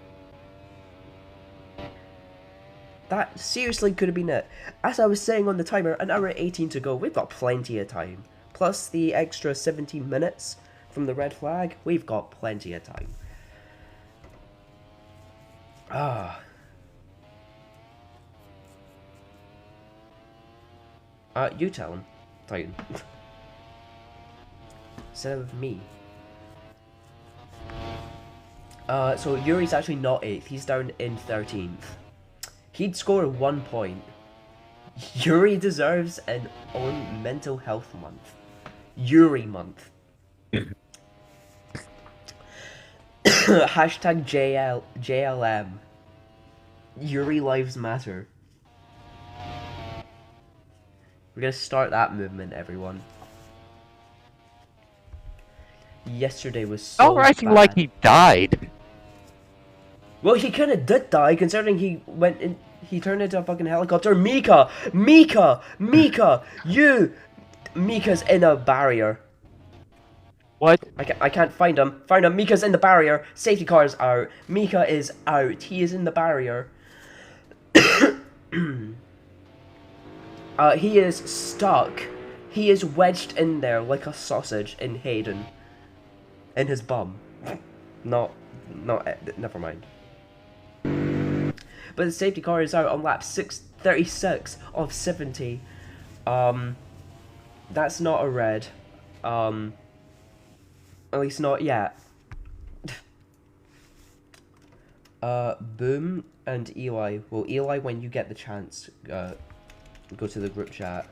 That seriously could have been it. As I was saying on the timer, an hour 18 to go. We've got plenty of time. Plus the extra 17 minutes from the red flag. We've got plenty of time. You tell him, Titan. Instead of me. So Yuri's actually not 8th. He's down in 13th. He'd score 1 point. Yuri deserves an own mental health month. Yuri month. Hashtag JLM. Yuri lives matter. We're gonna start that movement, everyone. Yesterday was so Oh, acting bad. like he died. Well, he kind of did die, considering he went in. He turned into a fucking helicopter. Mika! Mika! Mika! Mika's in a barrier. What? I can't find him. Found him. Mika's in the barrier. Safety car's out. Mika is out. He is in the barrier. He is stuck. He is wedged in there like a sausage in Hayden. In his bum. Not, never mind. But the safety car is out on lap 636 of 70. That's not a red. At least not yet. Boom and Eli. Well, Eli, when you get the chance, go to the group chat.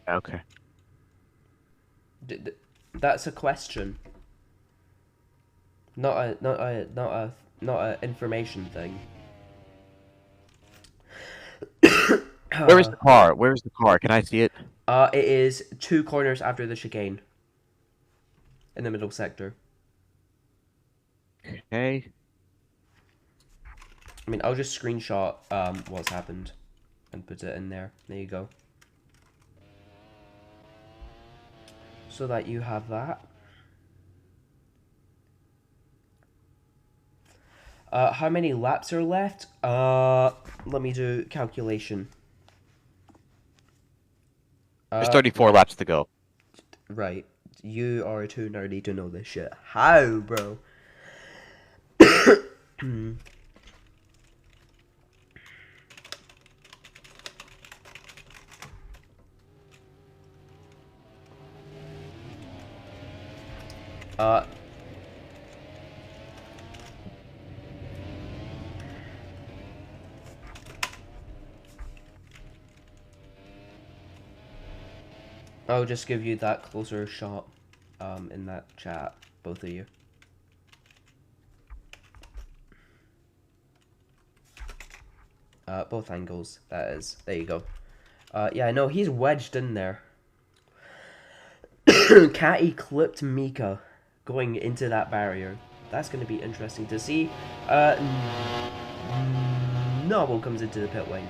Okay. That's a question. Not a information thing. Where is the car? Where is the car? Can I see it? It is 2 corners after the chicane. In the middle sector. Okay. I mean, I'll just screenshot what's happened and put it in there. There you go. So that you have that. How many laps are left? Let me do calculation. There's 34 laps to go. Right. You are too nerdy to know this shit. How, bro? I'll just give you that closer shot in that chat, both of you. Both angles, that is. There you go. Yeah, no, he's wedged in there. Catty clipped Mika going into that barrier. That's going to be interesting to see. Noble comes into the pit lane.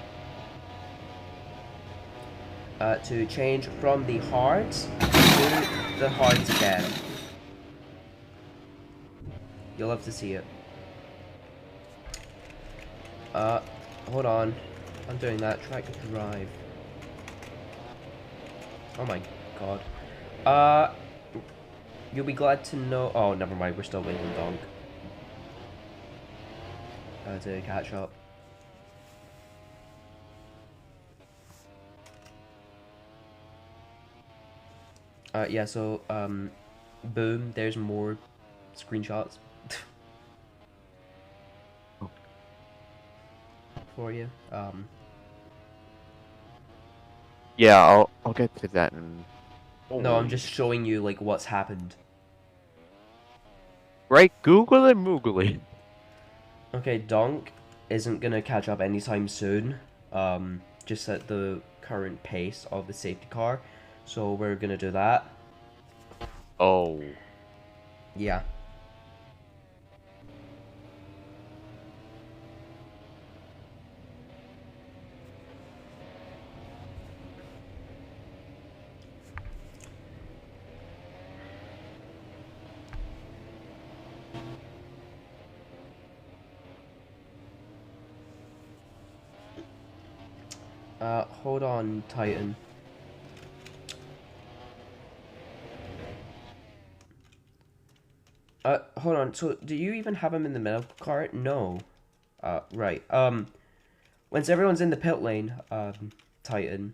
To change from the hards to the hards again. You'll love to see it. Hold on. I'm doing that. Track drive. Oh my god. You'll be glad to know. Oh, never mind. We're still waiting on Donk. To catch up. Yeah, so, boom, there's more screenshots for you. Yeah, I'll get to that in... No, I'm just showing you, like, what's happened. Right, Google and Moogly. Okay, Donk isn't gonna catch up anytime soon, just at the current pace of the safety car, so we're gonna do that. Oh. Yeah. Hold on, Titan. Hold on, so do you even have him in the middle cart? No. Right. Once everyone's in the pit lane, Titan,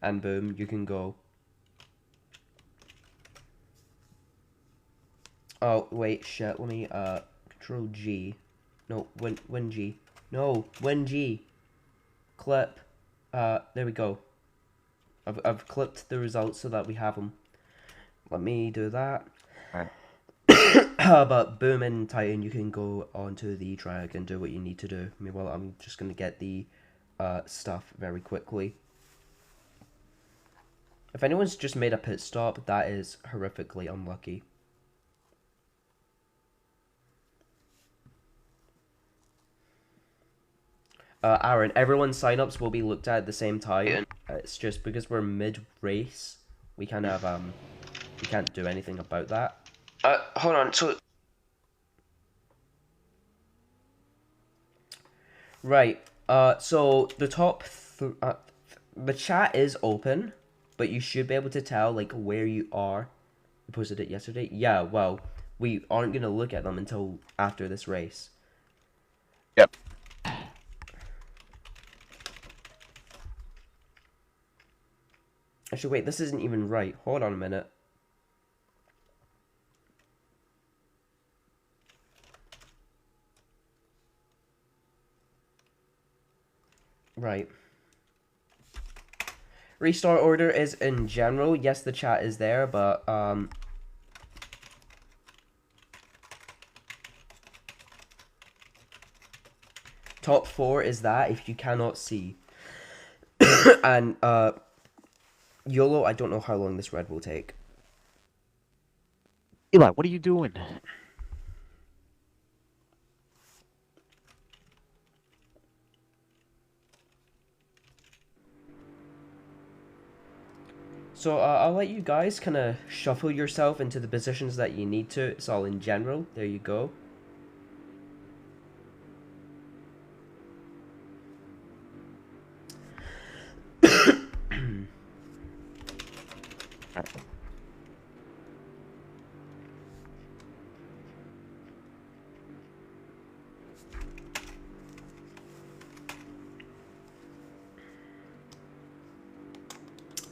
and boom, you can go. Oh, wait, shit, let me, control G. No, win G. No, win G. Clip. There we go. I've clipped the results so that we have them. Let me do that. Alright. But boom and Titan, you can go onto the track and do what you need to do. Meanwhile, I'm just going to get the stuff very quickly. If anyone's just made a pit stop, that is horrifically unlucky. Aaron, everyone's signups will be looked at the same time. It's just because we're mid-race, we kind of, we can't do anything about that. Hold on. So right. So the the chat is open, but you should be able to tell like where you are. You posted it yesterday. Yeah. Well, we aren't gonna look at them until after this race. Yep. Actually, wait. This isn't even right. Hold on a minute. Right. Restart order is in general. Yes, the chat is there, but top 4 is that if you cannot see. And YOLO, I don't know how long this red will take. Eli, what are you doing? So I'll let you guys kind of shuffle yourself into the positions that you need to. It's all in general. There you go.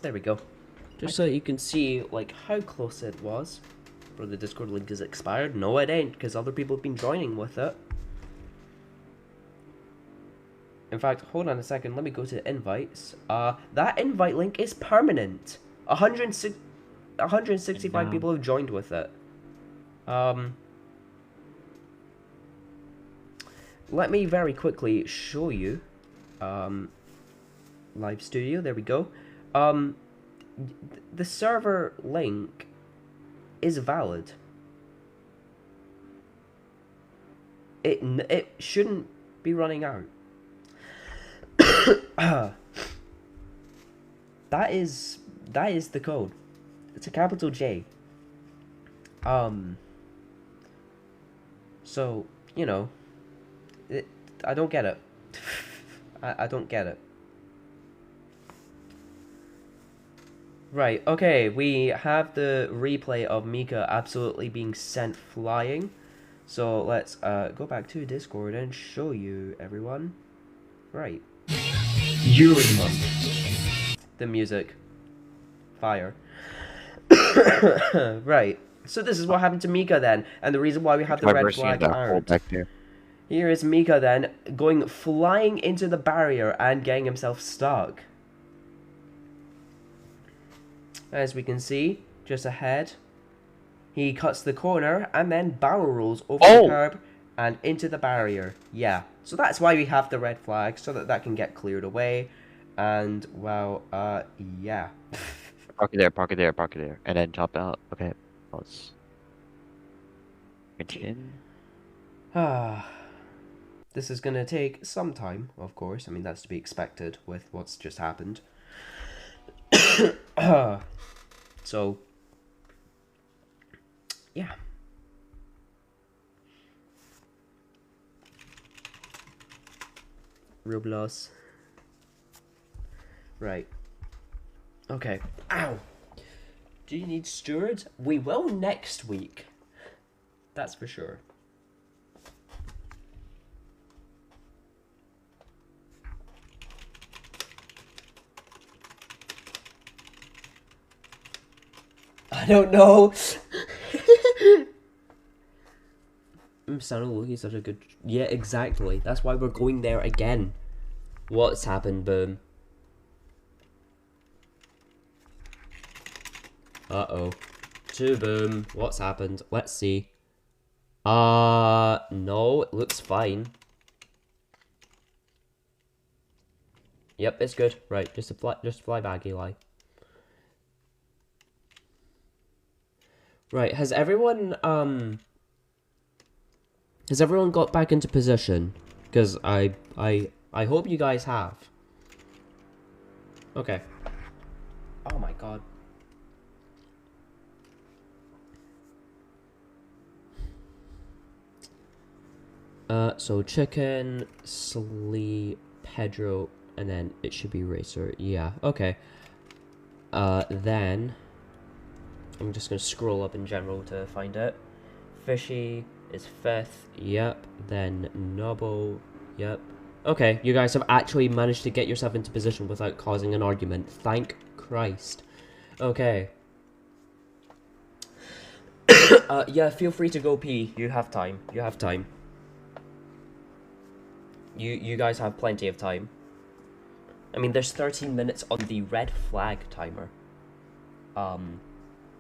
There we go. Just so you can see like how close it was. Or the Discord link is expired. No, it ain't, because other people have been joining with it. In fact, hold on a second. Let me go to invites. That invite link is permanent. 165 people have joined with it. Let me very quickly show you. Live studio. There we go. The server link is valid. It shouldn't be running out. That is the code. It's a capital J. So, you know, I don't get it. I don't get it. Right, okay, we have the replay of Mika absolutely being sent flying. So let's go back to Discord and show you, everyone. Right. The music. Fire. Right. So this is what happened to Mika then, and the reason why we have the red flag out. Here is Mika then, going flying into the barrier and getting himself stuck. As we can see, just ahead, he cuts the corner and then barrel rolls over the curb and into the barrier. Yeah, so that's why we have the red flag, so that can get cleared away. And, well, yeah. Park it there, park it there, park it there. And then jump out. Okay, let's continue. This is going to take some time, of course. I mean, that's to be expected with what's just happened. So, yeah. Roblox. Right. Okay. Ow! Do you need stewards? We will next week. That's for sure. I don't know. Misano looking such a good... Yeah, exactly. That's why we're going there again. What's happened, boom? Uh-oh. To boom. What's happened? Let's see. No, it looks fine. Yep, it's good. Right, just fly back, Eli. Right, has everyone got back into position? Because I hope you guys have. Okay. Oh my god. So chicken, SLEEH, Pedro, and then it should be racer. Yeah, okay. Then I'm just gonna scroll up in general to find it. Fishy is 5th, yep. Then Nobo, yep. Okay, you guys have actually managed to get yourself into position without causing an argument. Thank Christ. Okay. Yeah, feel free to go pee. You have time. You have time. You guys have plenty of time. I mean, there's 13 minutes on the red flag timer.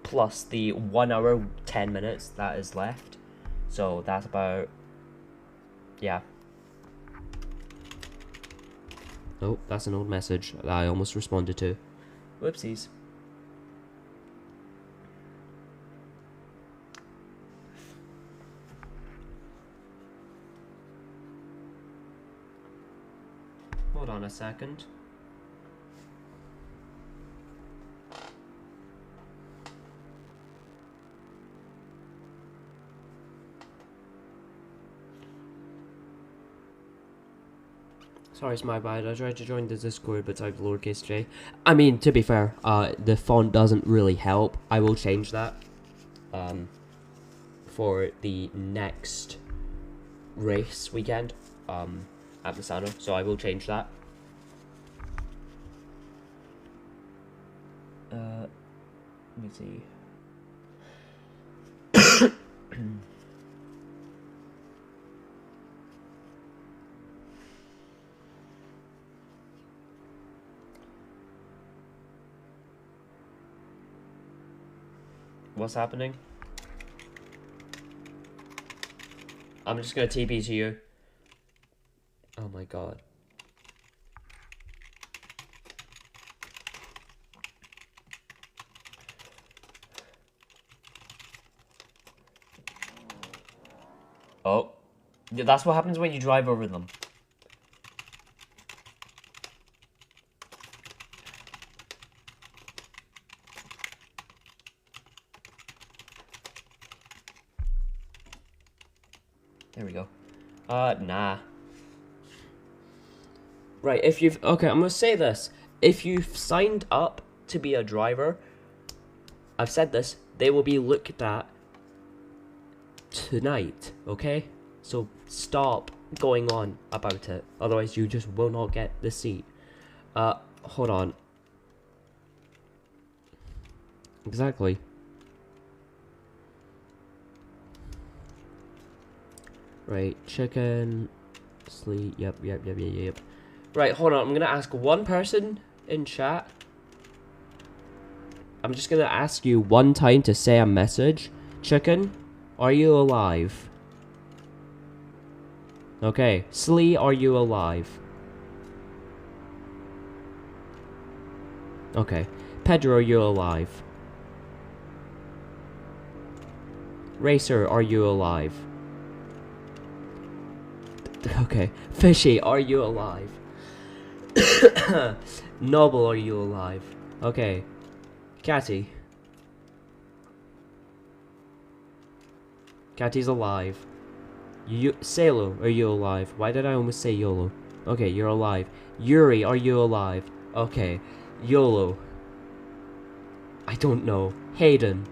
Plus the 1 hour, 10 minutes that is left. So that's about... yeah. Oh, that's an old message that I almost responded to. Whoopsies. Hold on a second. Sorry, it's my bad. I tried to join the Discord, but typed lowercase j. I mean, to be fair, the font doesn't really help. I will change that for the next race weekend at Misano. So I will change that. Let me see. What's happening? I'm just gonna TP to you. Oh my god. Oh. Yeah, that's what happens when you drive over them. There we go. Nah. Right, if you've... okay, I'm gonna say this. If you've signed up to be a driver, I've said this, they will be looked at tonight, okay? So stop going on about it. Otherwise, you just will not get the seat. Hold on. Exactly. Right, chicken, SLEEH, yep. Right, hold on, I'm gonna ask one person in chat. I'm just gonna ask you one time to say a message. Chicken, are you alive? Okay, SLEEH, are you alive? Okay, Pedro, are you alive? Racer, are you alive? Okay, Fishy, are you alive? Noble, are you alive? Okay, Catty. Catty's alive. Salo, are you alive? Why did I almost say YOLO? Okay, you're alive. Yuri, are you alive? Okay, YOLO. I don't know. Hayden.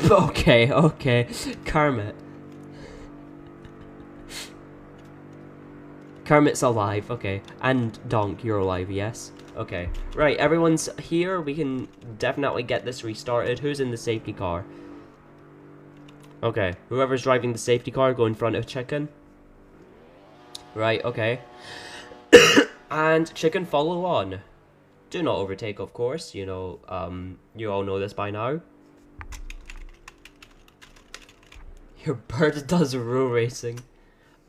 Okay. KERMIT. KERMIT's alive, okay. And Donk, you're alive, yes? Okay. Right, everyone's here. We can definitely get this restarted. Who's in the safety car? Okay, whoever's driving the safety car, go in front of Chicken. Right, okay. And Chicken, follow on. Do not overtake, of course. You know, you all know this by now. Your bird does row racing.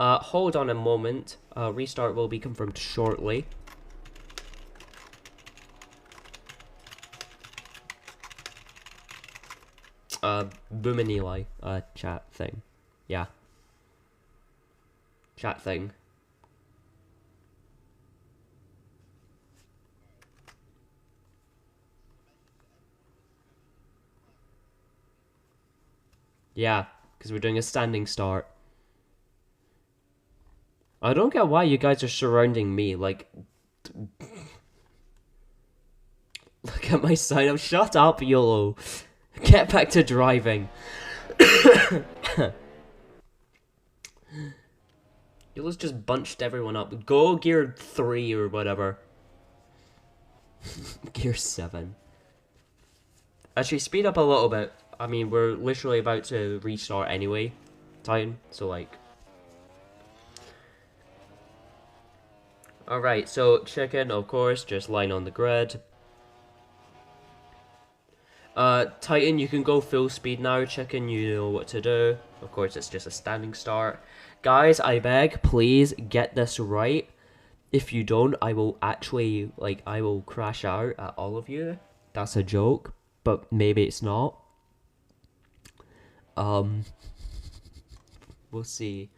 Hold on a moment. Restart will be confirmed shortly. Boom and Eli, chat thing. Yeah. Chat thing. Yeah, because we're doing a standing start. I don't get why you guys are surrounding me, like... Look at my sign up. Shut up, YOLO. Get back to driving. YOLO's just bunched everyone up. Go gear 3 or whatever. Gear 7. Actually, speed up a little bit. I mean, we're literally about to restart anyway, Titan. So, like... Alright, so chicken, of course, just line on the grid. Titan, you can go full speed now. Chicken, you know what to do. Of course, it's just a standing start. Guys, I beg, please get this right. If you don't, I will actually, like, I will crash out at all of you. That's a joke, but maybe it's not. We'll see.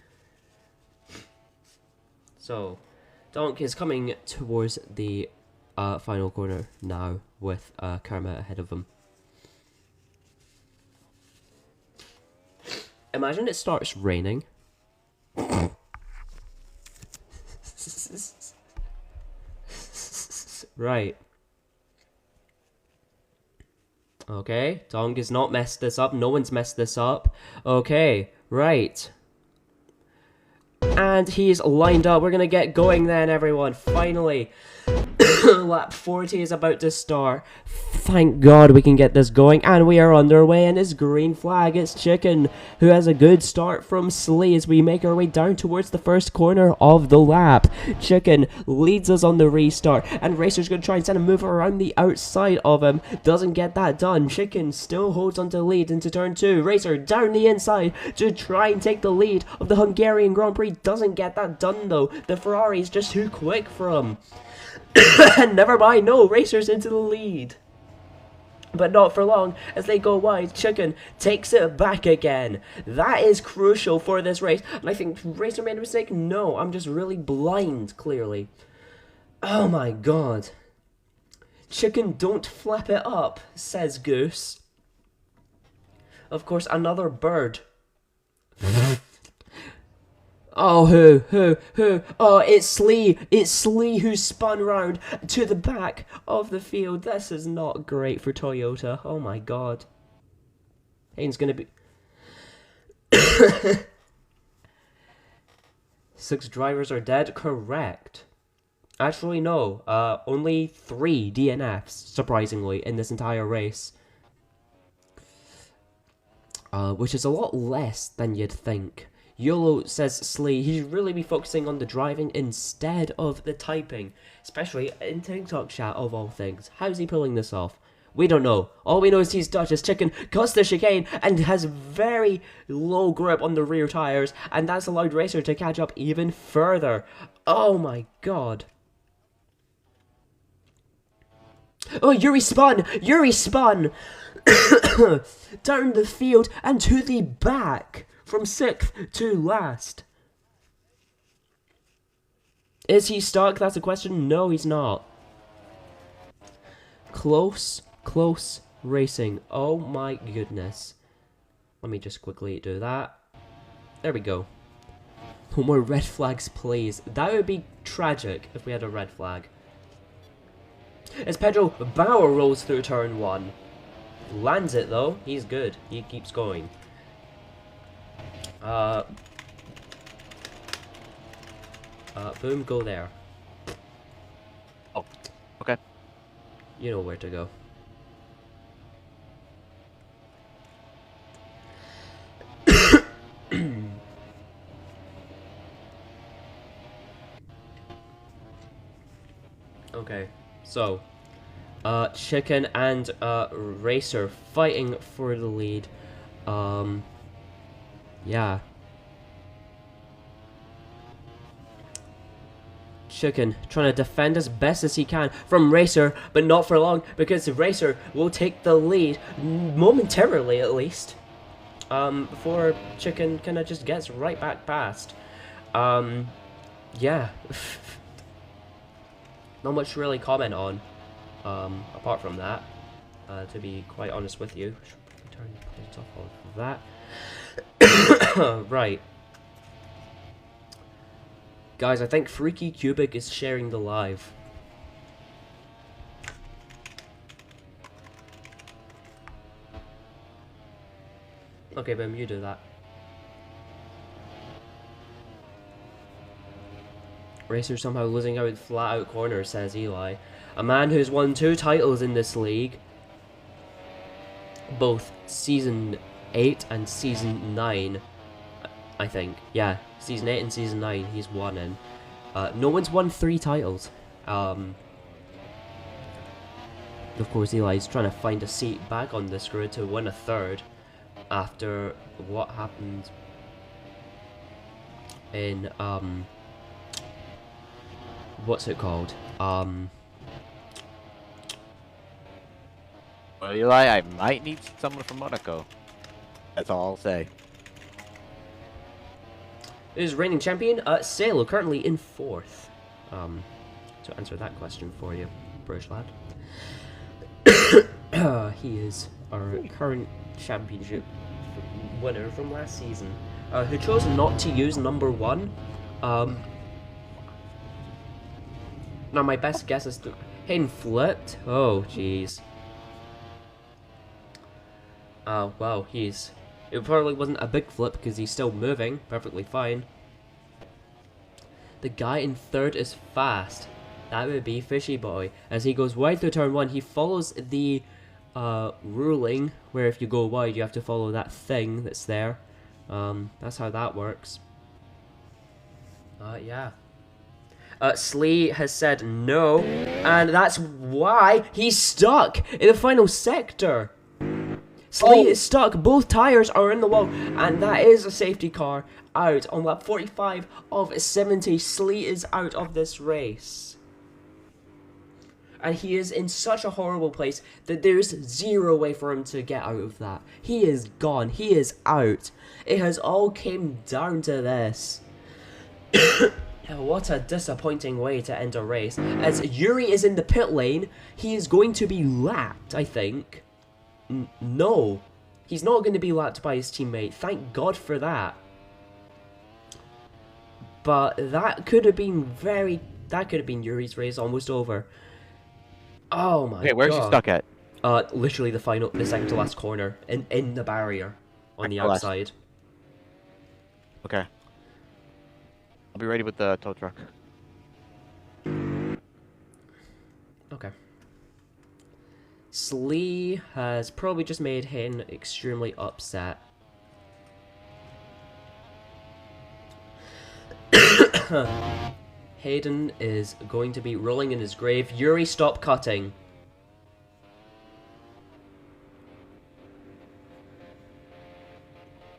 So, Donk is coming towards the final corner now with KERMIT ahead of him. Imagine it starts raining. Right. Okay, Donk has not messed this up. No one's messed this up. Okay, right. And he's lined up. We're gonna get going then, everyone. Finally. Lap 40 is about to start. Thank God we can get this going, and we are underway, and it's green flag. It's Chicken, who has a good start from SLEEH as we make our way down towards the first corner of the lap. Chicken leads us on the restart, and Racer's going to try and send a move around the outside of him. Doesn't get that done. Chicken still holds on to lead into turn 2. Racer down the inside to try and take the lead of the Hungarian Grand Prix. Doesn't get that done though. The Ferrari is just too quick for him. Never mind, no, Racer's into the lead. But not for long, as they go wide. Chicken takes it back again. That is crucial for this race. And I think Racer made a mistake. No, I'm just really blind, clearly. Oh my god. Chicken, don't flap it up, says Goose. Of course, another bird. Oh, who? Oh, it's SLEEH. It's SLEEH who spun round to the back of the field. This is not great for Toyota. Oh my god. Hayden's gonna be... 6 drivers are dead? Correct. Actually, no. Only 3 DNFs, surprisingly, in this entire race. Which is a lot less than you'd think. YOLO says SLEEH, he should really be focusing on the driving instead of the typing, especially in TikTok chat of all things. How's he pulling this off? We don't know. All we know is he's Dutch as Chicken cuts the chicane and has very low grip on the rear tires, and that's allowed Racer to catch up even further. Oh my god. Oh, Yuri spun! Yuri spun! Down the field and to the back! From 6th to last. Is he stuck? That's a question. No, he's not. Close racing. Oh my goodness. Let me just quickly do that. There we go. No more red flags, please. That would be tragic if we had a red flag. As Pedro Bauer rolls through turn 1. Lands it though. He's good. He keeps going. Boom, go there. Oh, okay. You know where to go. Okay, so, Chicken and, Racer fighting for the lead. Yeah. Chicken trying to defend as best as he can from Racer, but not for long because Racer will take the lead momentarily at least. Before Chicken kind of just gets right back past. Yeah. Not much to really comment on. Apart from that, to be quite honest with you. Turn off all of that. Right. Guys, I think Freaky Cubic is sharing the live. Okay, Bim, you do that. Racer somehow losing out flat out corner, says Eli. A man who's won 2 titles in this league. Both Season 8 and Season 9, I think. Yeah, Season 8 and Season 9 he's won in. No one's won 3 titles. Of course, Eli's trying to find a seat back on this grid to win a 3rd after what happened in, what's it called? Well, Eli, I might need someone from Monaco. That's all I'll say. Is reigning champion Salo, currently in 4th. To answer that question for you, British lad. He is our current championship winner from last season, who chose not to use number 1. Now my best guess is to Hayden flipped. Oh jeez. Well, it probably wasn't a big flip because he's still moving perfectly fine. The guy in 3rd is fast. That would be Fishy Boy. As he goes wide through turn 1, he follows the ruling where if you go wide, you have to follow that thing that's there. That's how that works. Yeah. SLEEH has said no, and that's why he's stuck in the final sector. SLEEH is stuck, both tires are in the wall, and that is a safety car out on lap 45 of 70. SLEEH is out of this race. And he is in such a horrible place that there's zero way for him to get out of that. He is gone, he is out. It has all came down to this. What a disappointing way to end a race. As Yuri is in the pit lane, he is going to be lapped, I think. No, he's not going to be lapped by his teammate. Thank God for that. But that could have been Yuri's race almost over. Oh my god. Okay, where's he stuck at? Literally the second to last corner in the barrier on the outside. Okay. I'll be ready with the tow truck. Okay. SLEEH has probably just made Hayden extremely upset. Hayden is going to be rolling in his grave. Yuri, stop cutting.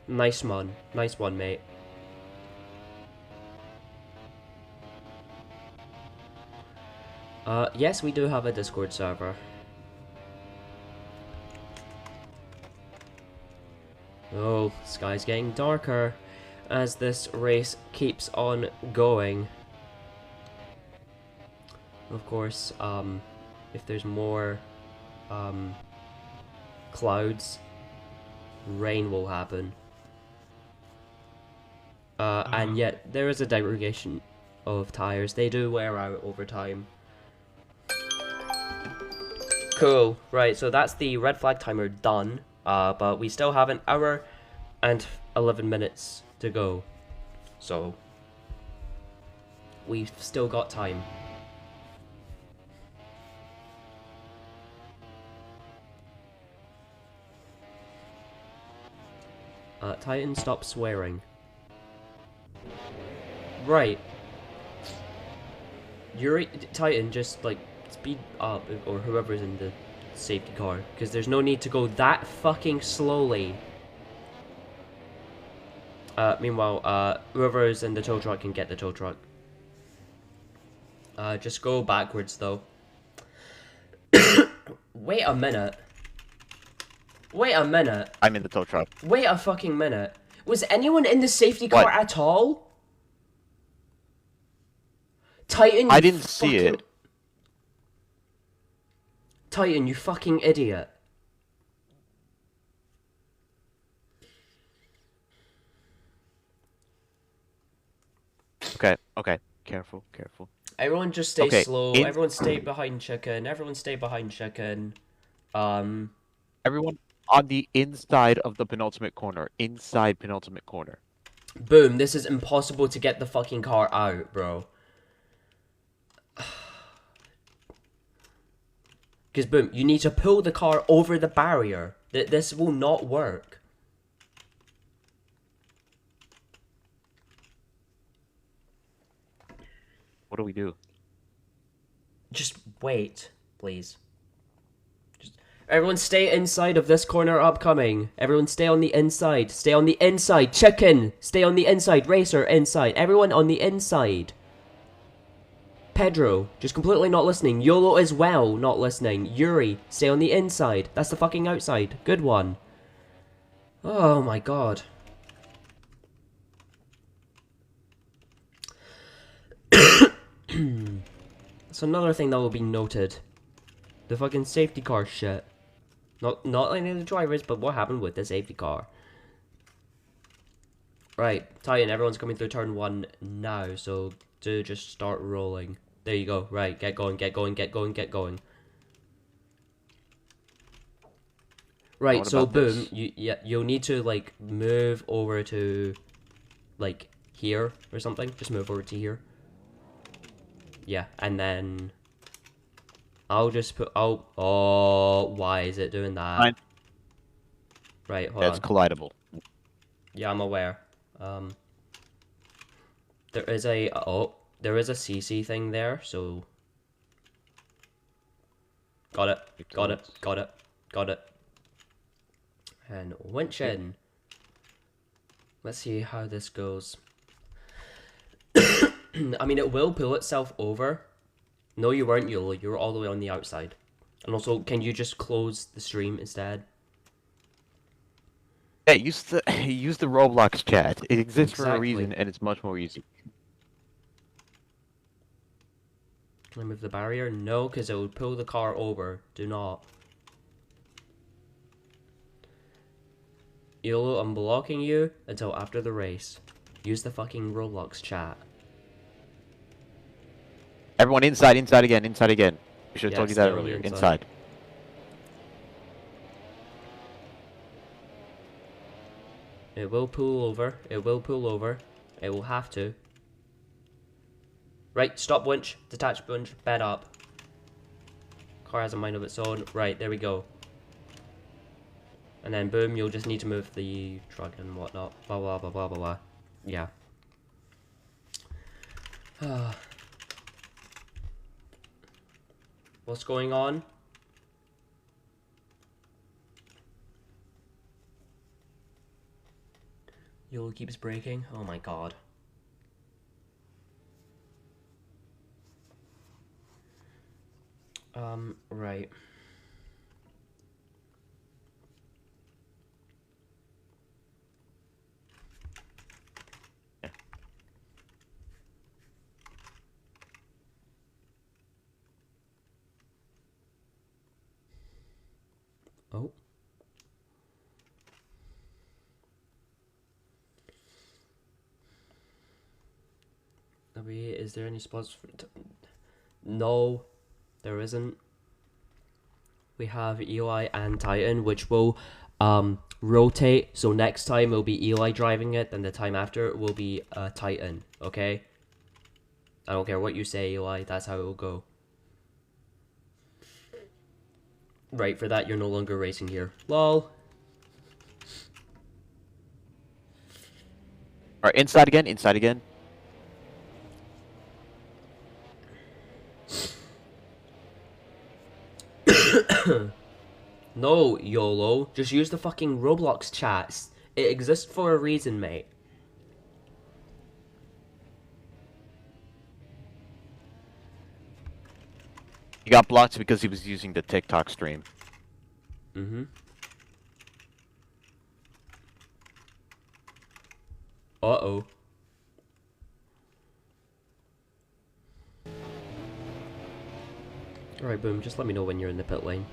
Nice one. Nice one, mate. Yes, we do have a Discord server. Oh, sky's getting darker as this race keeps on going. Of course, if there's more clouds, rain will happen. And yet, there is a degradation of tires. They do wear out over time. Cool. Right, so that's the red flag timer done. But we still have an hour and 11 minutes to go. So, we've still got time. Titan, stop swearing. Right. Yuri, Titan, just like speed up, or whoever's in the safety car, because there's no need to go that fucking slowly. Meanwhile, whoever's in the tow truck can get the tow truck. Just go backwards though. Wait a minute. Wait a minute. I'm in the tow truck. Wait a fucking minute. Was anyone in the safety car at all? Titan, I didn't see it. Titan, you fucking idiot. Okay, okay. Careful, careful. Everyone just stay Okay, slow. Everyone stay behind chicken. Everyone stay behind chicken. Everyone on the inside of the penultimate corner. Inside penultimate corner. Boom. This is impossible to get the fucking car out, bro. Because, boom, you need to pull the car over the barrier. This will not work. What do we do? Just wait, please. Everyone stay inside of this corner upcoming. Everyone stay on the inside. Stay on the inside. Chicken, stay on the inside. Racer, inside. Everyone on the inside. Pedro, just completely not listening. YOLO as well, not listening. Yuri, stay on the inside. That's the fucking outside. Good one. Oh my god. That's another thing that will be noted. The fucking safety car shit. Not any of the drivers, but what happened with the safety car. Right, Titan, everyone's coming through turn 1 now, so do just start rolling. There you go, right, get going, get going, get going, get going. Right, so boom, you'll need to, like, move over to, like, here or something. Just move over to here. Yeah, and then I'll just put, oh, why is it doing that? Fine. Right, hold on. That's collidable. Yeah, I'm aware. There is a CC thing there, so got it, got it, got it, got it. And winch in. Let's see how this goes. I mean, it will pull itself over. No, you weren't, YOLO. You were all the way on the outside. And also, can you just close the stream instead? Yeah, use the Roblox chat. It exists for a Exactly. reason, and it's much more easy. Can I move the barrier? No, because it would pull the car over. Do not. YOLO, I'm blocking you until after the race. Use the fucking Roblox chat. Everyone inside, inside again, inside again. We should have told you that stay on the earlier. inside. Inside. It will pull over. It will pull over. It will have to. Right, stop winch. Detach winch. Bed up. Car has a mind of its own. Right, there we go. And then boom, you'll just need to move the truck and whatnot. Blah blah blah blah blah blah. Yeah. What's going on? YOLO keeps breaking. Oh my god. Right. Oh. Is there any spots for... No, there isn't. We have Eli and Titan, which will rotate. So next time it'll be Eli driving it, and the time after it will be Titan, okay? I don't care what you say, Eli, that's how it will go. Right, for that you're no longer racing here. LOL. Alright, inside again, inside again. No, YOLO. Just use the fucking Roblox chats. It exists for a reason, mate. He got blocked because he was using the TikTok stream. Mm-hmm. Uh-oh. Alright, boom. Just let me know when you're in the pit lane.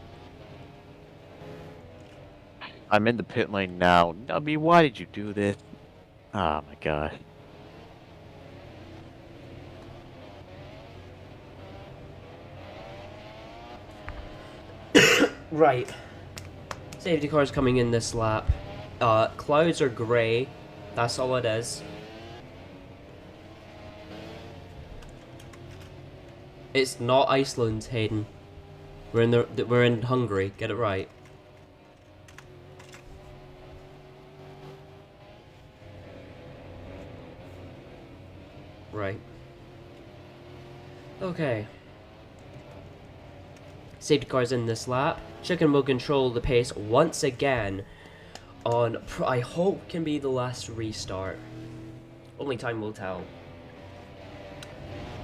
I'm in the pit lane now. Nubby, why did you do this? Oh my god. Right. Safety cars coming in this lap. Clouds are grey. That's all it is. It's not Iceland, Hayden. We're in Hungary. Get it right. Right. Okay. Safety cars in this lap. Chicken will control the pace once again on, I hope, can be the last restart. Only time will tell.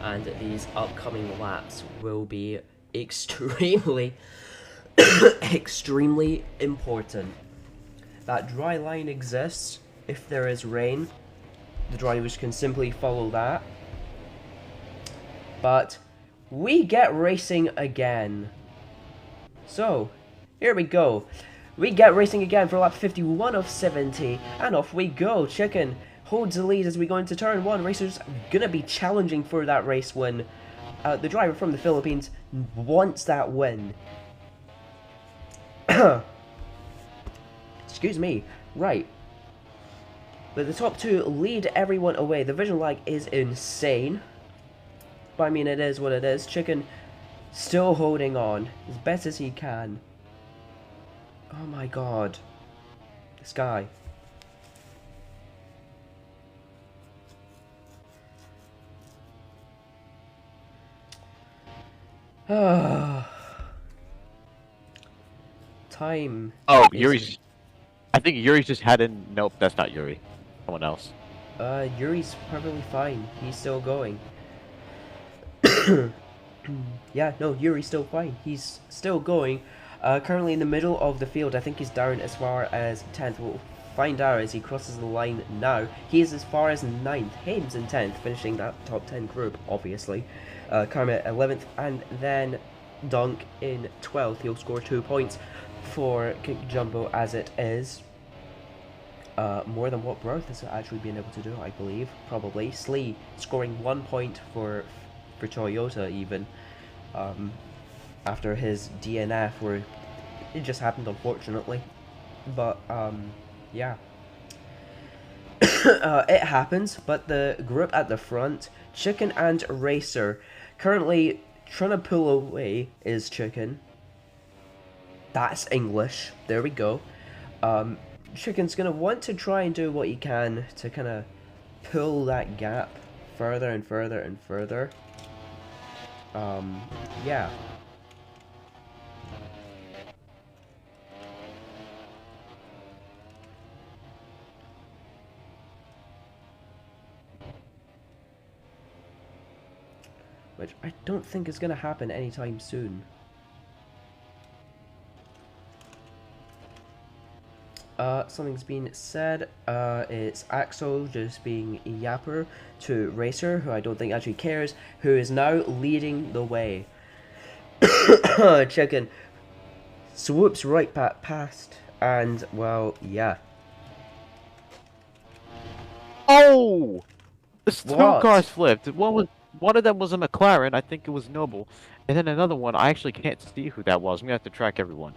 And these upcoming laps will be extremely, extremely important. That dry line exists. If there is rain, the drivers can simply follow that. But we get racing again. So, here we go. We get racing again for lap 51 of 70, and off we go. Chicken holds the lead as we go into turn 1. Racer's gonna be challenging for that race win. The driver from the Philippines wants that win. Excuse me. Right. But the top two lead everyone away. The vision lag is insane. But I mean, it is what it is. Chicken still holding on as best as he can. Oh my god. This guy. Time. Oh, Yuri's. I think Yuri's just had in. Nope, that's not Yuri. Someone else. Yuri's perfectly fine. He's still going. Yeah, no, Yuri's still fine. He's still going. Currently in the middle of the field. I think he's down as far as 10th. We'll find out as he crosses the line now. He is as far as 9th. Hayden's in 10th, finishing that top 10 group, obviously. KERMIT 11th, and then Dunk in 12th. He'll score 2 points for Kick Jumbo as it is. More than what Broth has actually been able to do, I believe. Probably. SLEEH scoring 1 point for Toyota even. After his DNF, where it just happened unfortunately. But, yeah. It happens, but the group at the front, Chicken and Racer, currently trying to pull away is Chicken. That's English. There we go. Chicken's going to want to try and do what he can to kind of pull that gap further and further and further. Yeah. Which I don't think is going to happen anytime soon. Something's been said. It's Axel just being a yapper to Racer, who I don't think actually cares, who is now leading the way. Chicken swoops right past, and, well, yeah. Oh! There's two What? cars flipped. One of them was a McLaren, I think it was Noble. And then another one, I actually can't see who that was. I'm gonna have to track everyone.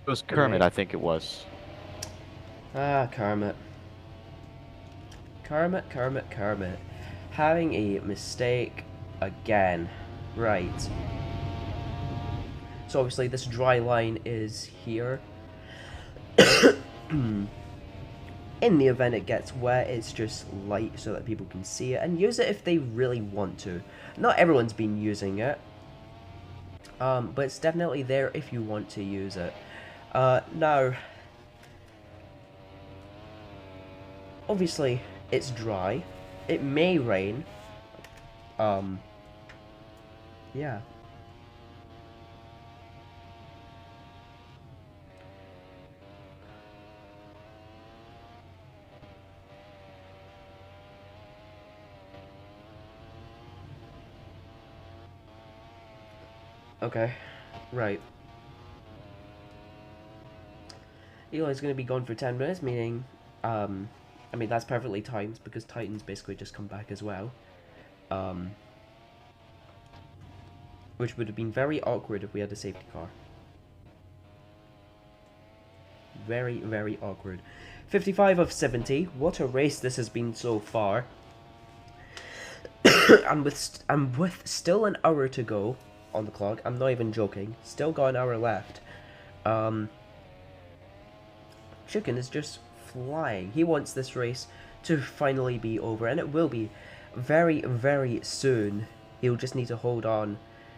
It was KERMIT, I think it was. Ah, KERMIT. KERMIT. Having a mistake again. Right. So obviously this dry line is here. In the event it gets wet, it's just light so that people can see it and use it if they really want to. Not everyone's been using it. But it's definitely there if you want to use it. Now, obviously, it's dry. It may rain. Yeah. Okay, right. Eli's going to be gone for 10 minutes, meaning, I mean, that's perfectly timed, because Titan's basically just come back as well. which would have been very awkward if we had a safety car. Very, very awkward. 55 of 70. What a race this has been so far. and with still an hour to go on the clock. I'm not even joking. Still got an hour left. Chicken is just flying. He wants this race to finally be over, and it will be very, very soon. He'll just need to hold on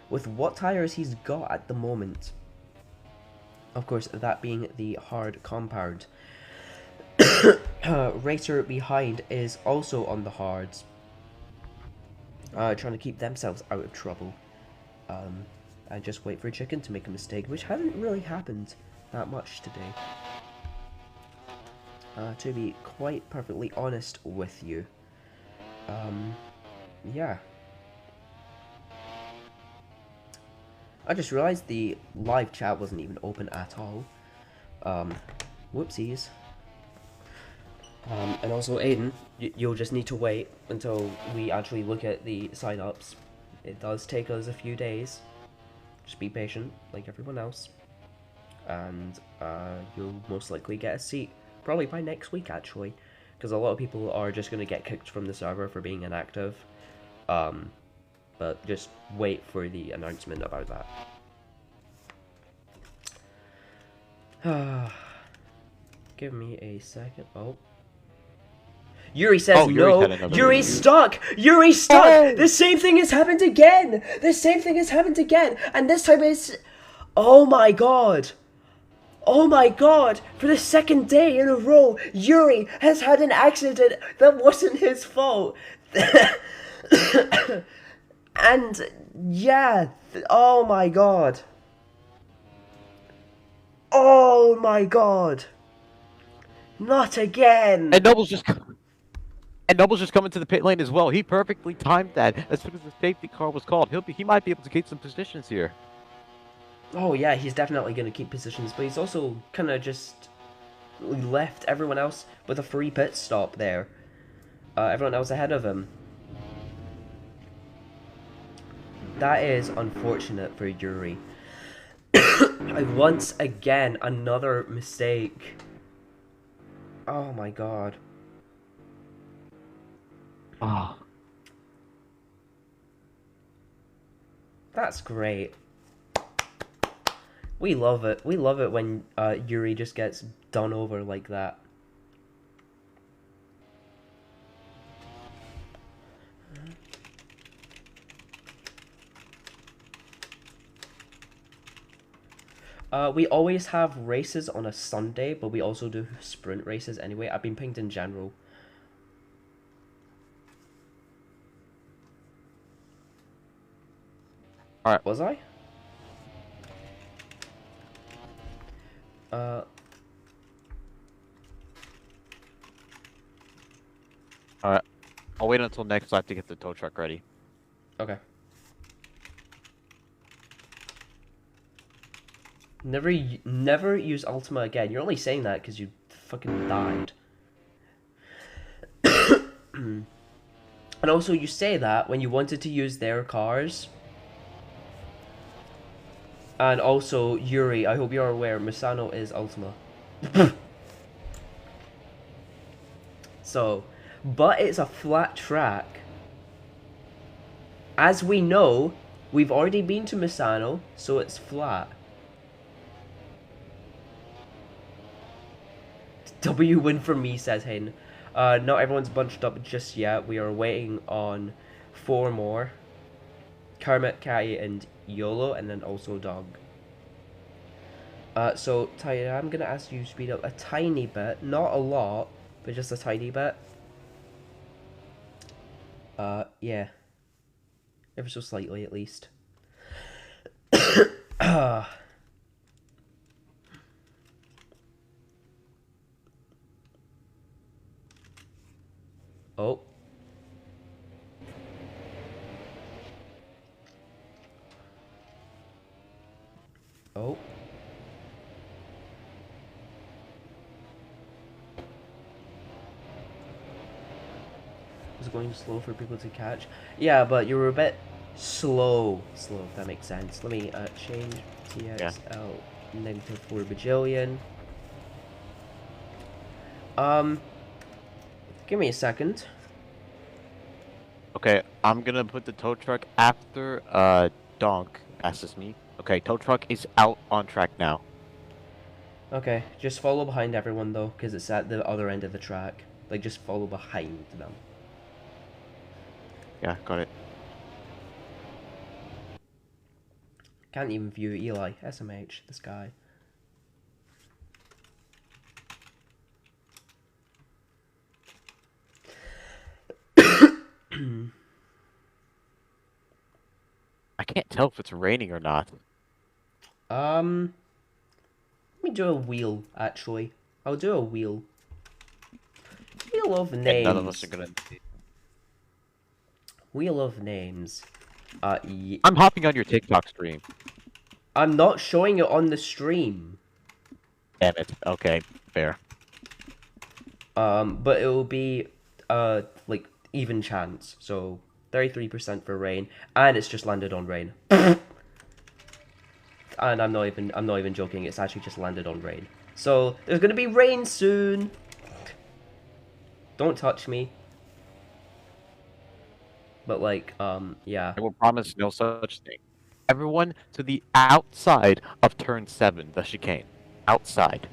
with what tires he's got at the moment. Of course, that being the hard compound. Racer behind is also on the hards. Trying to keep themselves out of trouble. And just wait for Chicken to make a mistake, which hasn't really happened that much today. To be quite perfectly honest with you. Yeah. I just realized the live chat wasn't even open at all. Whoopsies. And also, Aiden, you'll just need to wait until we actually look at the sign-ups. It does take us a few days. Just be patient, like everyone else. And you'll most likely get a seat. Probably by next week, actually. Because a lot of people are just going to get kicked from the server for being inactive. But just wait for the announcement about that. Give me a second. Oh. Yuri says no. Yuri's stuck. Yuri's stuck. Oh. The same thing has happened again. The same thing has happened again. And this time it's... Oh my god. Oh my god. For the second day in a row, Yuri has had an accident that wasn't his fault. And yeah. Oh my god. Oh my god. Not again. And Noble's just coming to the pit lane as well. He perfectly timed that as soon as the safety car was called. He might be able to get some positions here. Oh yeah, he's definitely going to keep positions, but he's also kind of just left everyone else with a free pit stop there. Everyone else ahead of him. That is unfortunate for Yuri. Once again, another mistake. Oh my god. Oh. That's great. We love it. We love it when Yuri just gets done over like that. We always have races on a Sunday, but we also do sprint races anyway. I've been pinged in general. Alright. Was I? Alright. I'll wait until next lap to get the tow truck ready. Okay. Never use Ultima again. You're only saying that because you fucking died. And also, you say that when you wanted to use their cars. And also, Yuri, I hope you're aware, Misano is Ultima. So, but it's a flat track. As we know, we've already been to Misano, so it's flat. W win for me, says Hin. Not everyone's bunched up just yet. We are waiting on 4 more. KERMIT, Kai, and YOLO, and then also Dog. So, Ty, I'm gonna ask you to speed up a tiny bit. Not a lot, but just a tiny bit. Yeah. Ever so slightly, at least. Oh. Oh. It's going slow for people to catch. Yeah, but you were a bit Slow. That makes sense. Let me change Yeah. TXL -4 bajillion. Give me a second. Okay, I'm gonna put the tow truck after Donk passes me. Okay, tow truck is out on track now. Okay, just follow behind everyone though, because it's at the other end of the track. Like, just follow behind them. Yeah, got it. Can't even view Eli. SMH, this guy. I can't tell if it's raining or not. Let me do a wheel, actually. I'll do a wheel. Wheel of names. And none of us are gonna. Wheel of names. I'm hopping on your TikTok stream. I'm not showing it on the stream. Damn it. Okay, fair. But it will be, like, even chance. So, 33% for rain, and it's just landed on rain. And I'm not even joking, it's actually just landed on rain. So, there's gonna be rain soon. Don't touch me. But, like, yeah. I will promise no such thing. Everyone to the outside of turn 7, the chicane. Outside.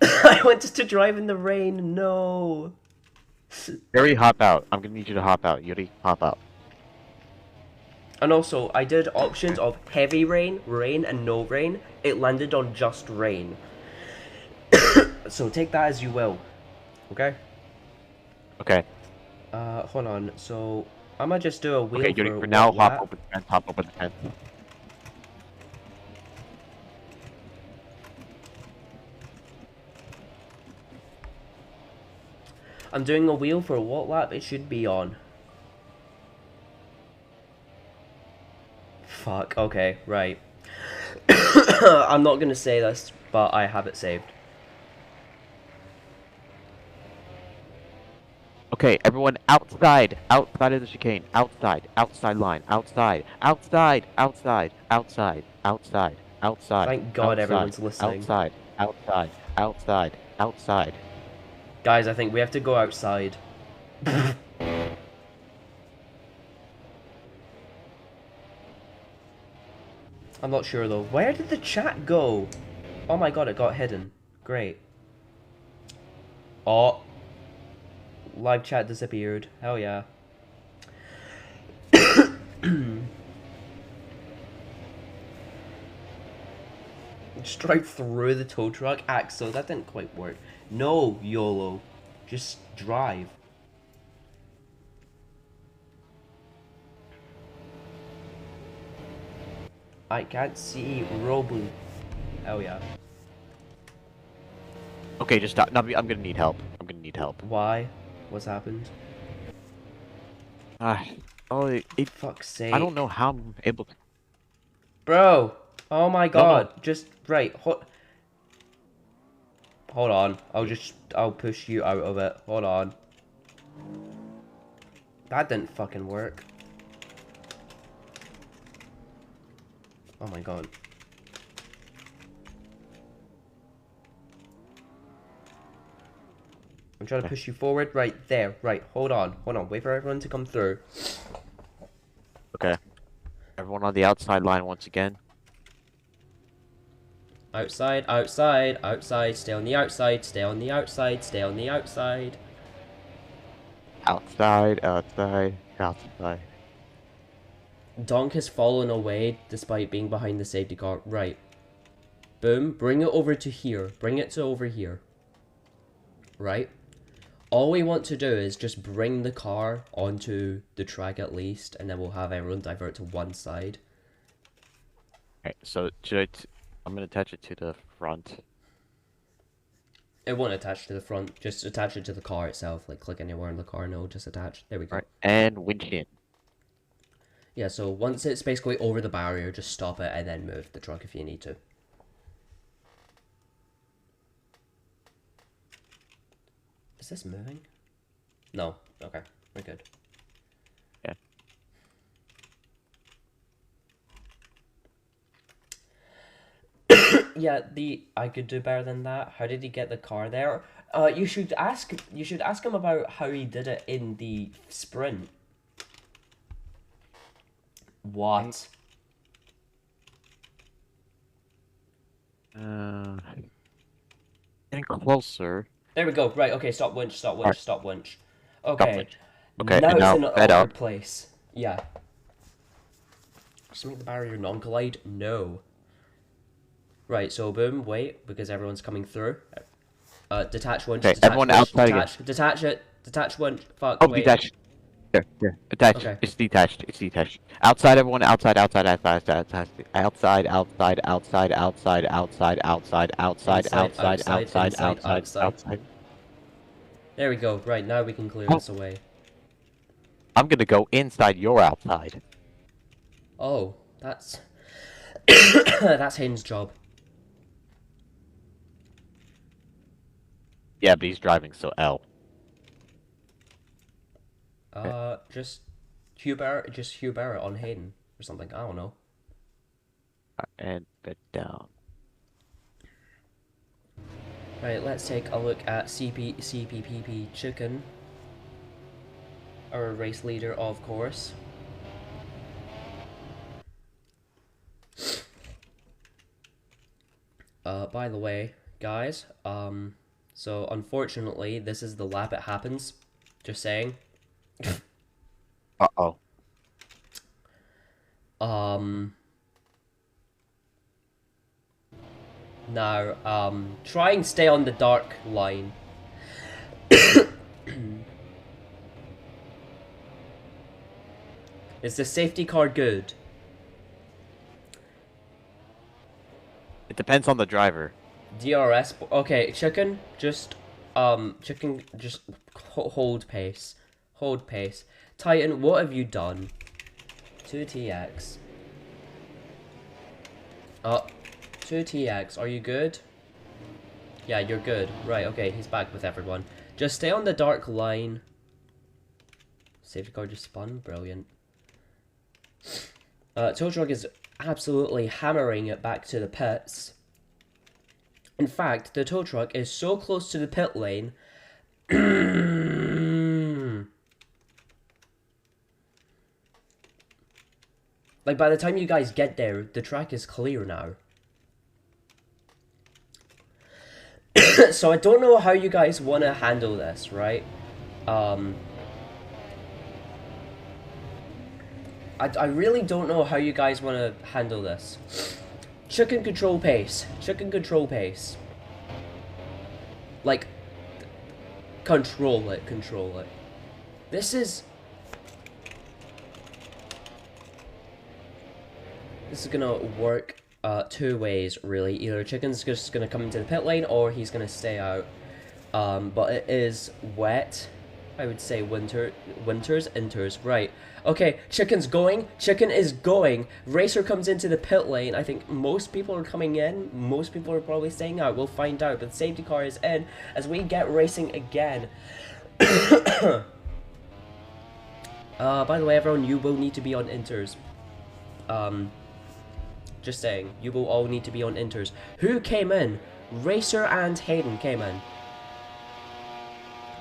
I wanted to drive in the rain, no. Yuri, hop out. I'm gonna need you to hop out. Yuri, hop out. And also, I did options of heavy rain, rain, and no rain. It landed on just rain. So take that as you will. Okay? Okay. Hold on. So, I'm gonna just do a wheel Okay, Yuri, for for now, one lap. hop over the fence, hop over the fence. I'm doing a wheel for what lap it should be on. Fuck, okay, right. I'm not gonna say this, but I have it saved. Okay, everyone outside. Outside of the chicane. Outside. Outside line. Outside. Outside. Outside. Outside. Outside. Outside. Thank God everyone's listening. Outside. Outside. Outside. Outside. Guys, I think we have to go outside. I'm not sure though. Where did the chat go? Oh my god, it got hidden. Great. Oh. Live chat disappeared. Hell yeah. Just drive through the tow truck. Axel, that didn't quite work. No, YOLO. Just drive. I can't see Robu. Hell yeah. Okay, just stop. No, I'm gonna need help. I'm gonna need help. Why? What's happened? Fuck's sake. I don't know how I'm able to. Bro! Oh my god. No. Just, right. Hold on. I'll push you out of it. Hold on. That didn't fucking work. Oh my god. I'm trying to push you forward. Right there. Right. Hold on. Wait for everyone to come through. Okay. Everyone on the outside line once again. Outside, outside, outside. Stay on the outside. Stay on the outside. Stay on the outside. Outside, outside, outside. Donk has fallen away despite being behind the safety car. Right. Boom. Bring it over to here. Bring it to over here. Right. All we want to do is just bring the car onto the track at least, and then we'll have everyone divert to one side. Okay, so I'm gonna attach it to the front. It won't attach to the front, just attach it to the car itself. Like, click anywhere in the car and it'll just attach. There we go. Right, and windshield. Yeah, so once it's basically over the barrier, just stop it and then move the truck if you need to. Is this moving? No. Okay. We're good. Yeah. Yeah, I could do better than that. How did he get the car there? You should ask him about how he did it in the sprint. What? Getting closer. There we go. Right, okay, stop winch, stop winch, Right. stop winch. Stop Okay. winch. Okay, Now and it's now in an head awkward up. place. Yeah. Just make the barrier non-collide? No. Right, so boom, wait, because everyone's coming through. Detach winch, Okay, detach everyone winch, outside detach it, detach winch, fuck, Oh, wait. detached. There. Attached. Okay. It's detached. It's detached. Outside, everyone. Outside. Outside. Outside. Outside. Outside. Outside. Outside. Outside. Outside. Outside. Outside. Inside, Outside. outside, Outside. inside, Outside. outside. Outside. There we go. Right, now we can clear Oh. this away. I'm gonna go inside your outside. Oh, that's... that's Hayden's job. Yeah, but he's driving, so L. Just Hugh Barrett on Hayden or something. I don't know. And bed down. Right, let's take a look at CPPP Chicken. Our race leader, of course. By the way, guys, so unfortunately, this is the lap it happens. Just saying. Uh-oh. Now, try and stay on the dark line. Is the safety car good? It depends on the driver. DRS, okay, chicken, just hold pace. Hold pace. Titan, what have you done? 2TX. 2TX, are you good? Yeah, you're good. Right, okay, he's back with everyone. Just stay on the dark line. Safety car just spun, brilliant. Tow truck is absolutely hammering it back to the pits. In fact, the tow truck is so close to the pit lane. Like, by the time you guys get there, the track is clear now. So I don't know how you guys want to handle this, right? I really don't know how you guys want to handle this. Chicken control pace. Chicken control pace. Like, control it, control it. This is gonna work two ways, really. Either Chicken's just gonna come into the pit lane, or he's gonna stay out. But it is wet. I would say enters. Right. Okay, Chicken's going. Chicken is going. Racer comes into the pit lane. I think most people are coming in. Most people are probably staying out. We'll find out. But the safety car is in as we get racing again. By the way, everyone, you will need to be on inters. Just saying, you will all need to be on inters. Who came in? Racer and Hayden came in.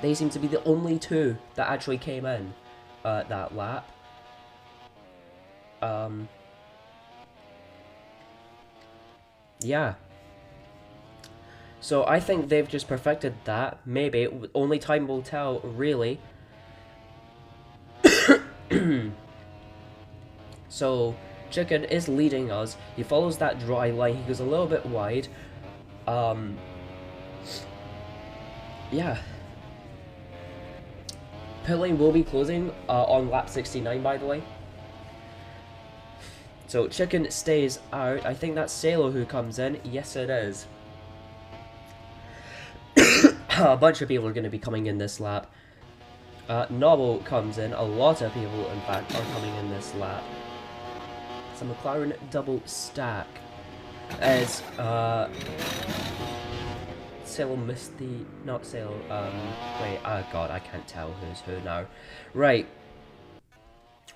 They seem to be the only two that actually came in that lap. Yeah. So I think they've just perfected that. Maybe. Only time will tell, really. So, Chicken is leading us. He follows that dry line. He goes a little bit wide. Yeah. Pit lane will be closing on lap 69, by the way. So Chicken stays out. I think that's Salo who comes in. Yes, it is. A bunch of people are going to be coming in this lap. Noble comes in. A lot of people, in fact, are coming in this lap. It's a McLaren double stack. As Sail missed the... Not Sail, wait, oh god, I can't tell who's who now. Right.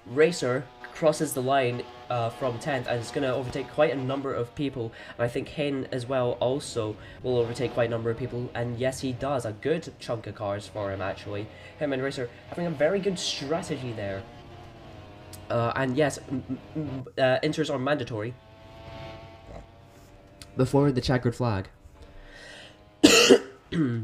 Racer crosses the line from 10th and is going to overtake quite a number of people. And I think Hen as well also will overtake quite a number of people. And yes, he does. A good chunk of cars for him, actually. Him and Racer having a very good strategy there. And yes, inters are mandatory before the checkered flag.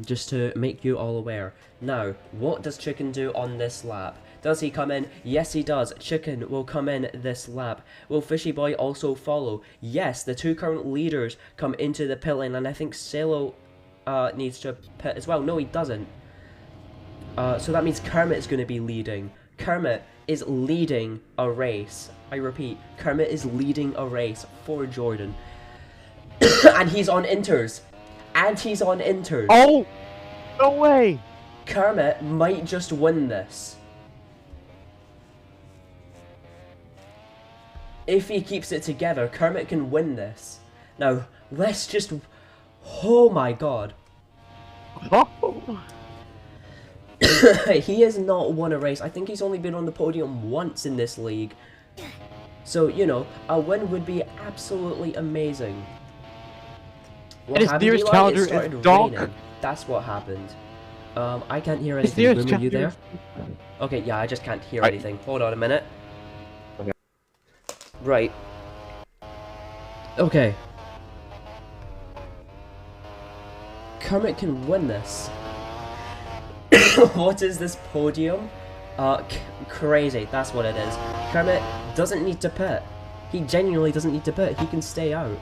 Just to make you all aware. Now, what does Chicken do on this lap? Does he come in? Yes, he does. Chicken will come in this lap. Will Fishy Boy also follow? Yes, the two current leaders come into the pit lane, and I think Salo needs to pit as well. No, he doesn't. So that means Kermit is going to be leading. Kermit is leading a race. I repeat, Kermit is leading a race for Jordan. And he's on inters. And he's on inters. Oh! No way! Kermit might just win this. If he keeps it together, Kermit can win this. Now, let's just... Oh my god. Oh. He has not won a race. I think he's only been on the podium once in this league. So, you know, a win would be absolutely amazing. What and his happened, nearest Eli? challenger It started is Donk. raining. That's what happened. I can't hear His anything. nearest Boom, are you there? challenger Okay, yeah, I just can't hear Right. anything. Hold on a minute. Okay. Right. Okay. Kermit can win this. What is this podium? Crazy, that's what it is. Kermit doesn't need to pit. He genuinely doesn't need to pit. He can stay out.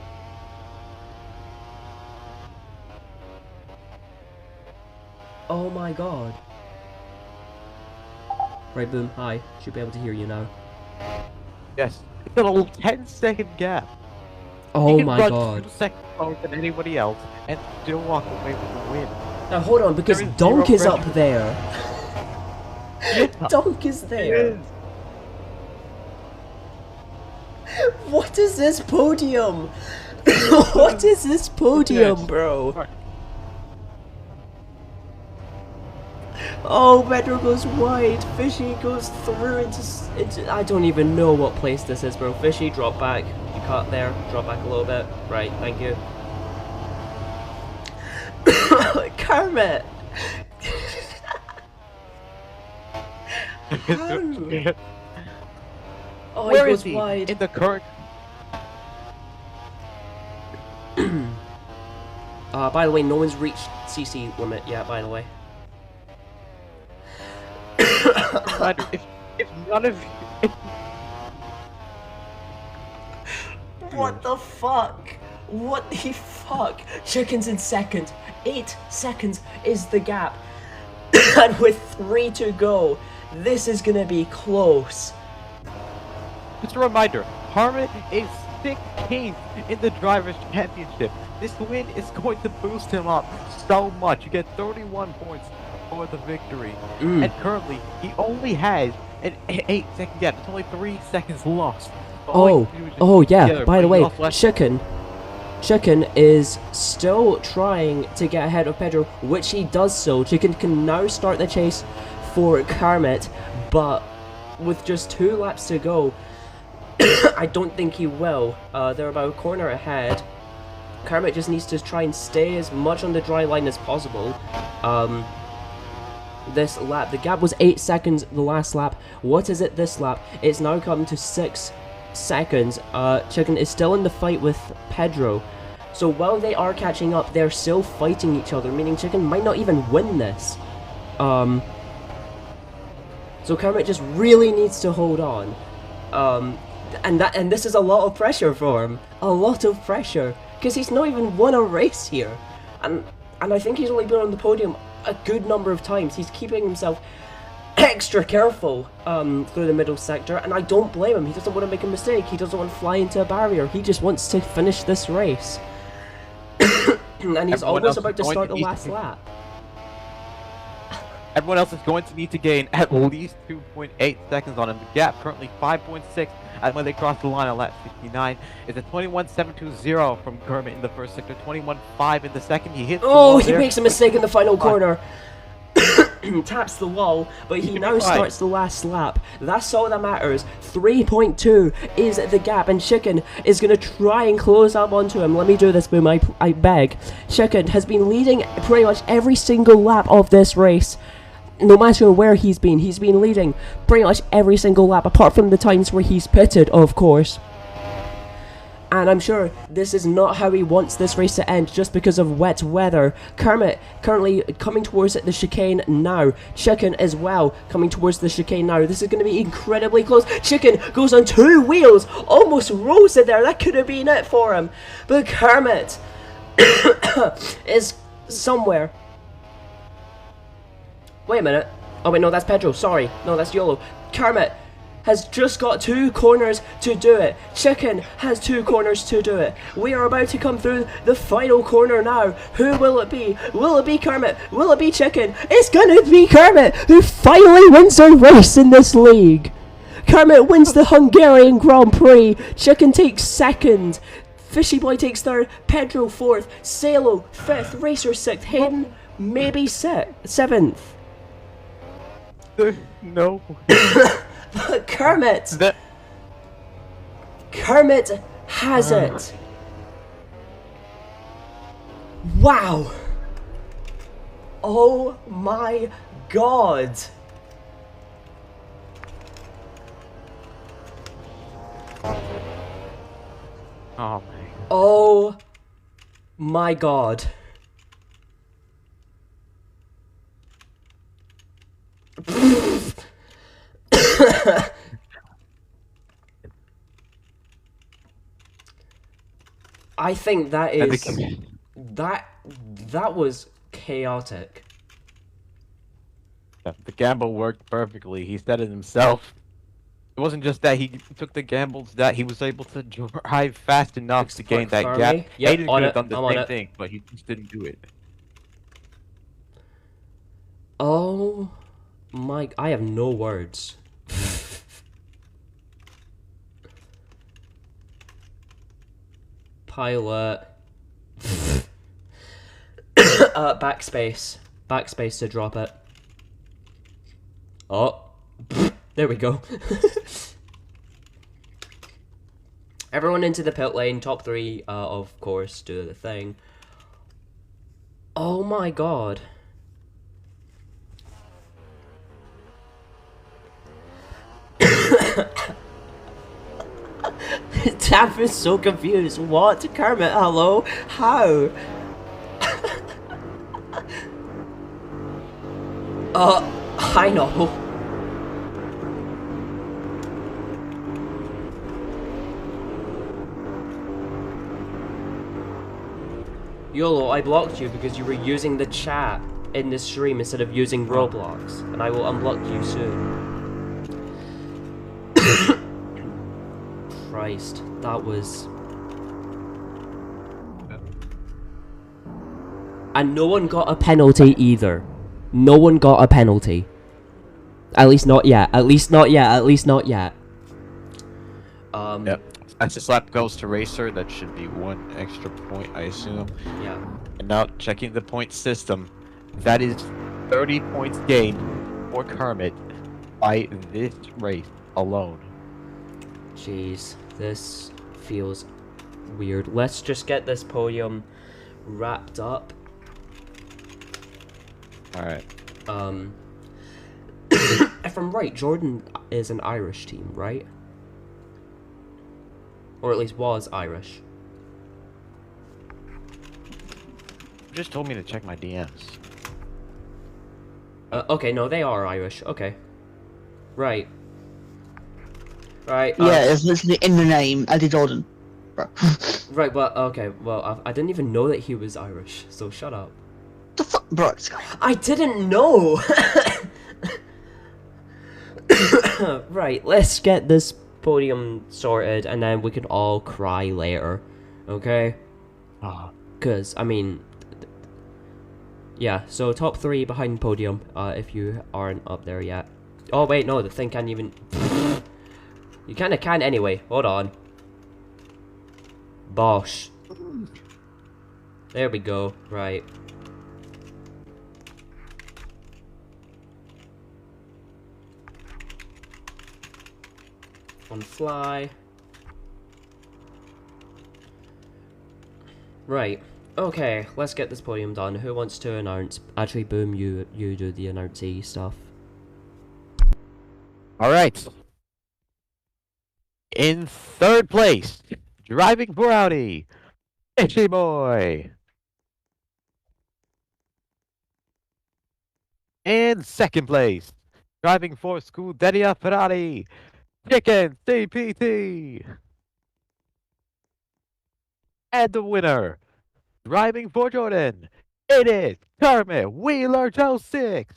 Oh my god. Right, Boom, hi. Should be able to hear you now. Yes. It's a little 10-second gap. Oh He can my run god. 2 seconds slower than anybody else and still walk away with the win. Now hold on, because There is Donk zero is up pressure. there. Yeah, Donk is it there. is. What is this podium? What is this podium, bro? Oh, Pedro goes wide. Fishy goes through into. I don't even know what place this is, bro. Fishy, drop back. You cut there. Drop back a little bit. Right, thank you. Kermit! How? Oh, Where he is goes he? wide. In the current. By the way, no one's reached CC limit yet, by the way. if none of What the fuck? What the fuck? Chicken's in second. 8 seconds is the gap. And with 3 to go, this is gonna be close. Just a reminder, Kermit is 16th in the Drivers' Championship. This win is going to boost him up so much. You get 31 points for the victory. And currently, he only has an 8-second gap. It's only 3 seconds lost. Oh yeah, by the way, Chicken is still trying to get ahead of Pedro, which he does so. Chicken can now start the chase for Kermit, but with just 2 laps to go, I don't think he will. They're about a corner ahead. Kermit just needs to try and stay as much on the dry line as possible. This lap, the gap was 8 seconds the last lap. What is it this lap? It's now come to 6 seconds. Chicken is still in the fight with Pedro. So while they are catching up, they're still fighting each other, meaning Chicken might not even win this. So Kermit just really needs to hold on. And this is a lot of pressure for him. A lot of pressure. Because he's not even won a race here. And I think he's only been on the podium a good number of times. He's keeping himself extra careful through the middle sector, and I don't blame him. He doesn't want to make a mistake. He doesn't want to fly into a barrier. He just wants to finish this race. And he's Everyone almost else about to is going start to the eat. last lap. Everyone else is going to need to gain at least 2.8 seconds on him. The gap currently 5.6 as when they cross the line on lap 69 is a 21.720 from KERMIT in the first sector, 21.5 in the second. He hits the wall he there, makes a mistake in the final corner. Taps the wall, but he now starts the last lap. That's all that matters. 3.2 is the gap, and Chicken is going to try and close up onto him. Let me do this, Boom, I beg. Chicken has been leading pretty much every single lap of this race. No matter where he's been leading pretty much every single lap, apart from the times where he's pitted, of course. And I'm sure this is not how he wants this race to end, just because of wet weather. KERMIT currently coming towards the chicane now. Chicken as well coming towards the chicane now. This is going to be incredibly close. Chicken goes on 2 wheels, almost rolls it there. That could have been it for him. But KERMIT is somewhere. Wait a minute. Oh wait, no, that's Pedro. Sorry. No, that's YOLO. KERMIT has just got 2 corners to do it. Chicken has 2 corners to do it. We are about to come through the final corner now. Who will it be? Will it be KERMIT? Will it be Chicken? It's gonna be KERMIT, who finally wins a race in this league. KERMIT wins the Hungarian Grand Prix. Chicken takes 2nd. Fishy Boy takes 3rd. Pedro 4th. Salo 5th. Racer 6th. Hayden maybe 7th. No. But KERMIT has it. Wow. Oh my god. Oh my god. I think that is that was chaotic. The gamble worked perfectly. He said it himself. It wasn't just that he took the gambles, that he was able to drive fast enough to gain that gap. Yep, Hayden could have done the same thing, but he just didn't do it. Oh my, I have no words. Pilot. Backspace to drop it. Oh, there we go. Everyone into the pit lane, top 3, of course, do the thing. Oh my god. Taff is so confused. What? KERMIT, hello? How? I know. YOLO, I blocked you because you were using the chat in the stream instead of using Roblox, and I will unblock you soon. Christ, that was... And no one got a penalty either. No one got a penalty. At least not yet. At least not yet. At least not yet. Yep. As this lap goes to Racer, that should be 1 extra point, I assume. Yeah. And now, checking the point system, that is 30 points gained for KERMIT by this race alone. Jeez, this feels weird. Let's just get this podium wrapped up. Alright. If I'm right, Jordan is an Irish team, right? Or at least was Irish. You just told me to check my DMs. Okay, no, they are Irish. Okay. Right. Right. Yeah, it's literally in the name, Eddie Jordan. Bro. Right, but okay, well, I didn't even know that he was Irish, so shut up. The fuck, bro? I didn't know! Right, let's get this podium sorted, and then we can all cry later, okay? Because, I mean, Yeah, so top 3 behind podium, if you aren't up there yet. Oh wait, no, the thing can't even... You kinda can anyway, hold on. Bosh. There we go, right. On fly. Right. Okay, let's get this podium done. Who wants to announce? Actually, Boom, you do the announcey stuff. Alright. In 3rd place, driving for Audi, Itchy Boy. In 2nd place, driving for Scuderia Ferrari, Chicken CPT. And the winner, driving for Jordan, it is KERMIT Wheeler Joe 6.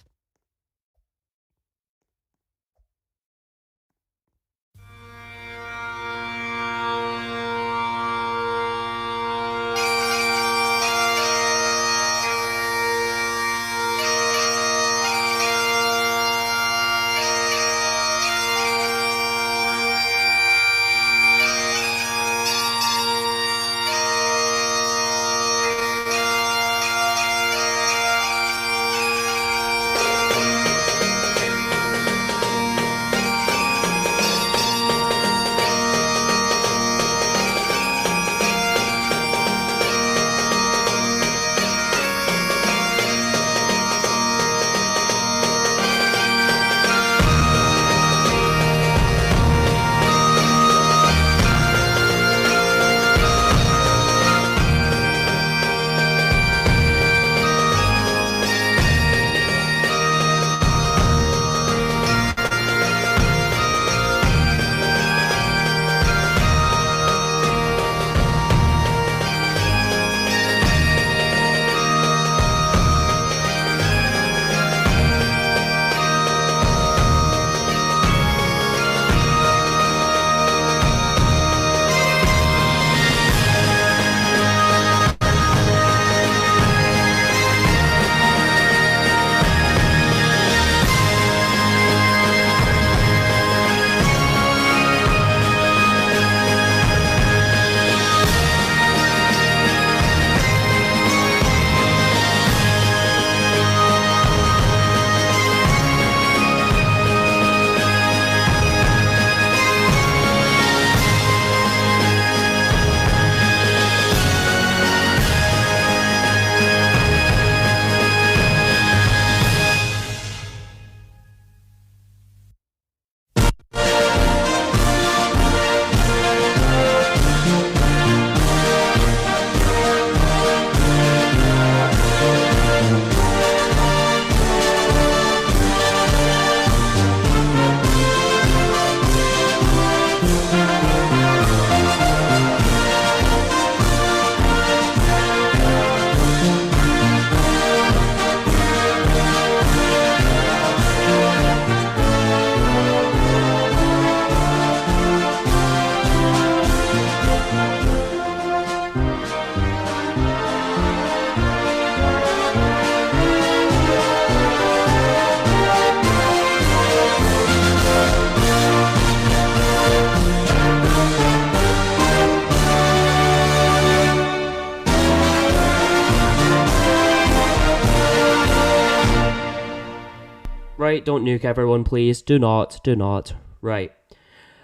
Right, don't nuke everyone, please. Do not. Right.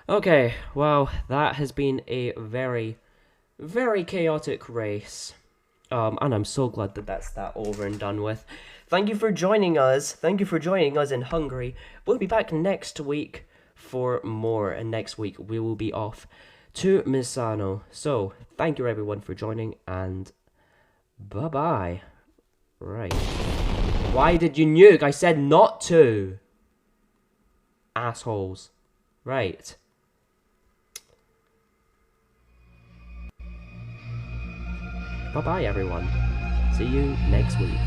Okay, well, that has been a very, very chaotic race. And I'm so glad that that's over and done with. Thank you for joining us. Thank you for joining us in Hungary. We'll be back next week for more. And next week, we will be off to Misano. So, thank you everyone for joining, and bye-bye. Right. Why did you nuke? I said not to. Assholes. Right. Bye-bye, everyone. See you next week.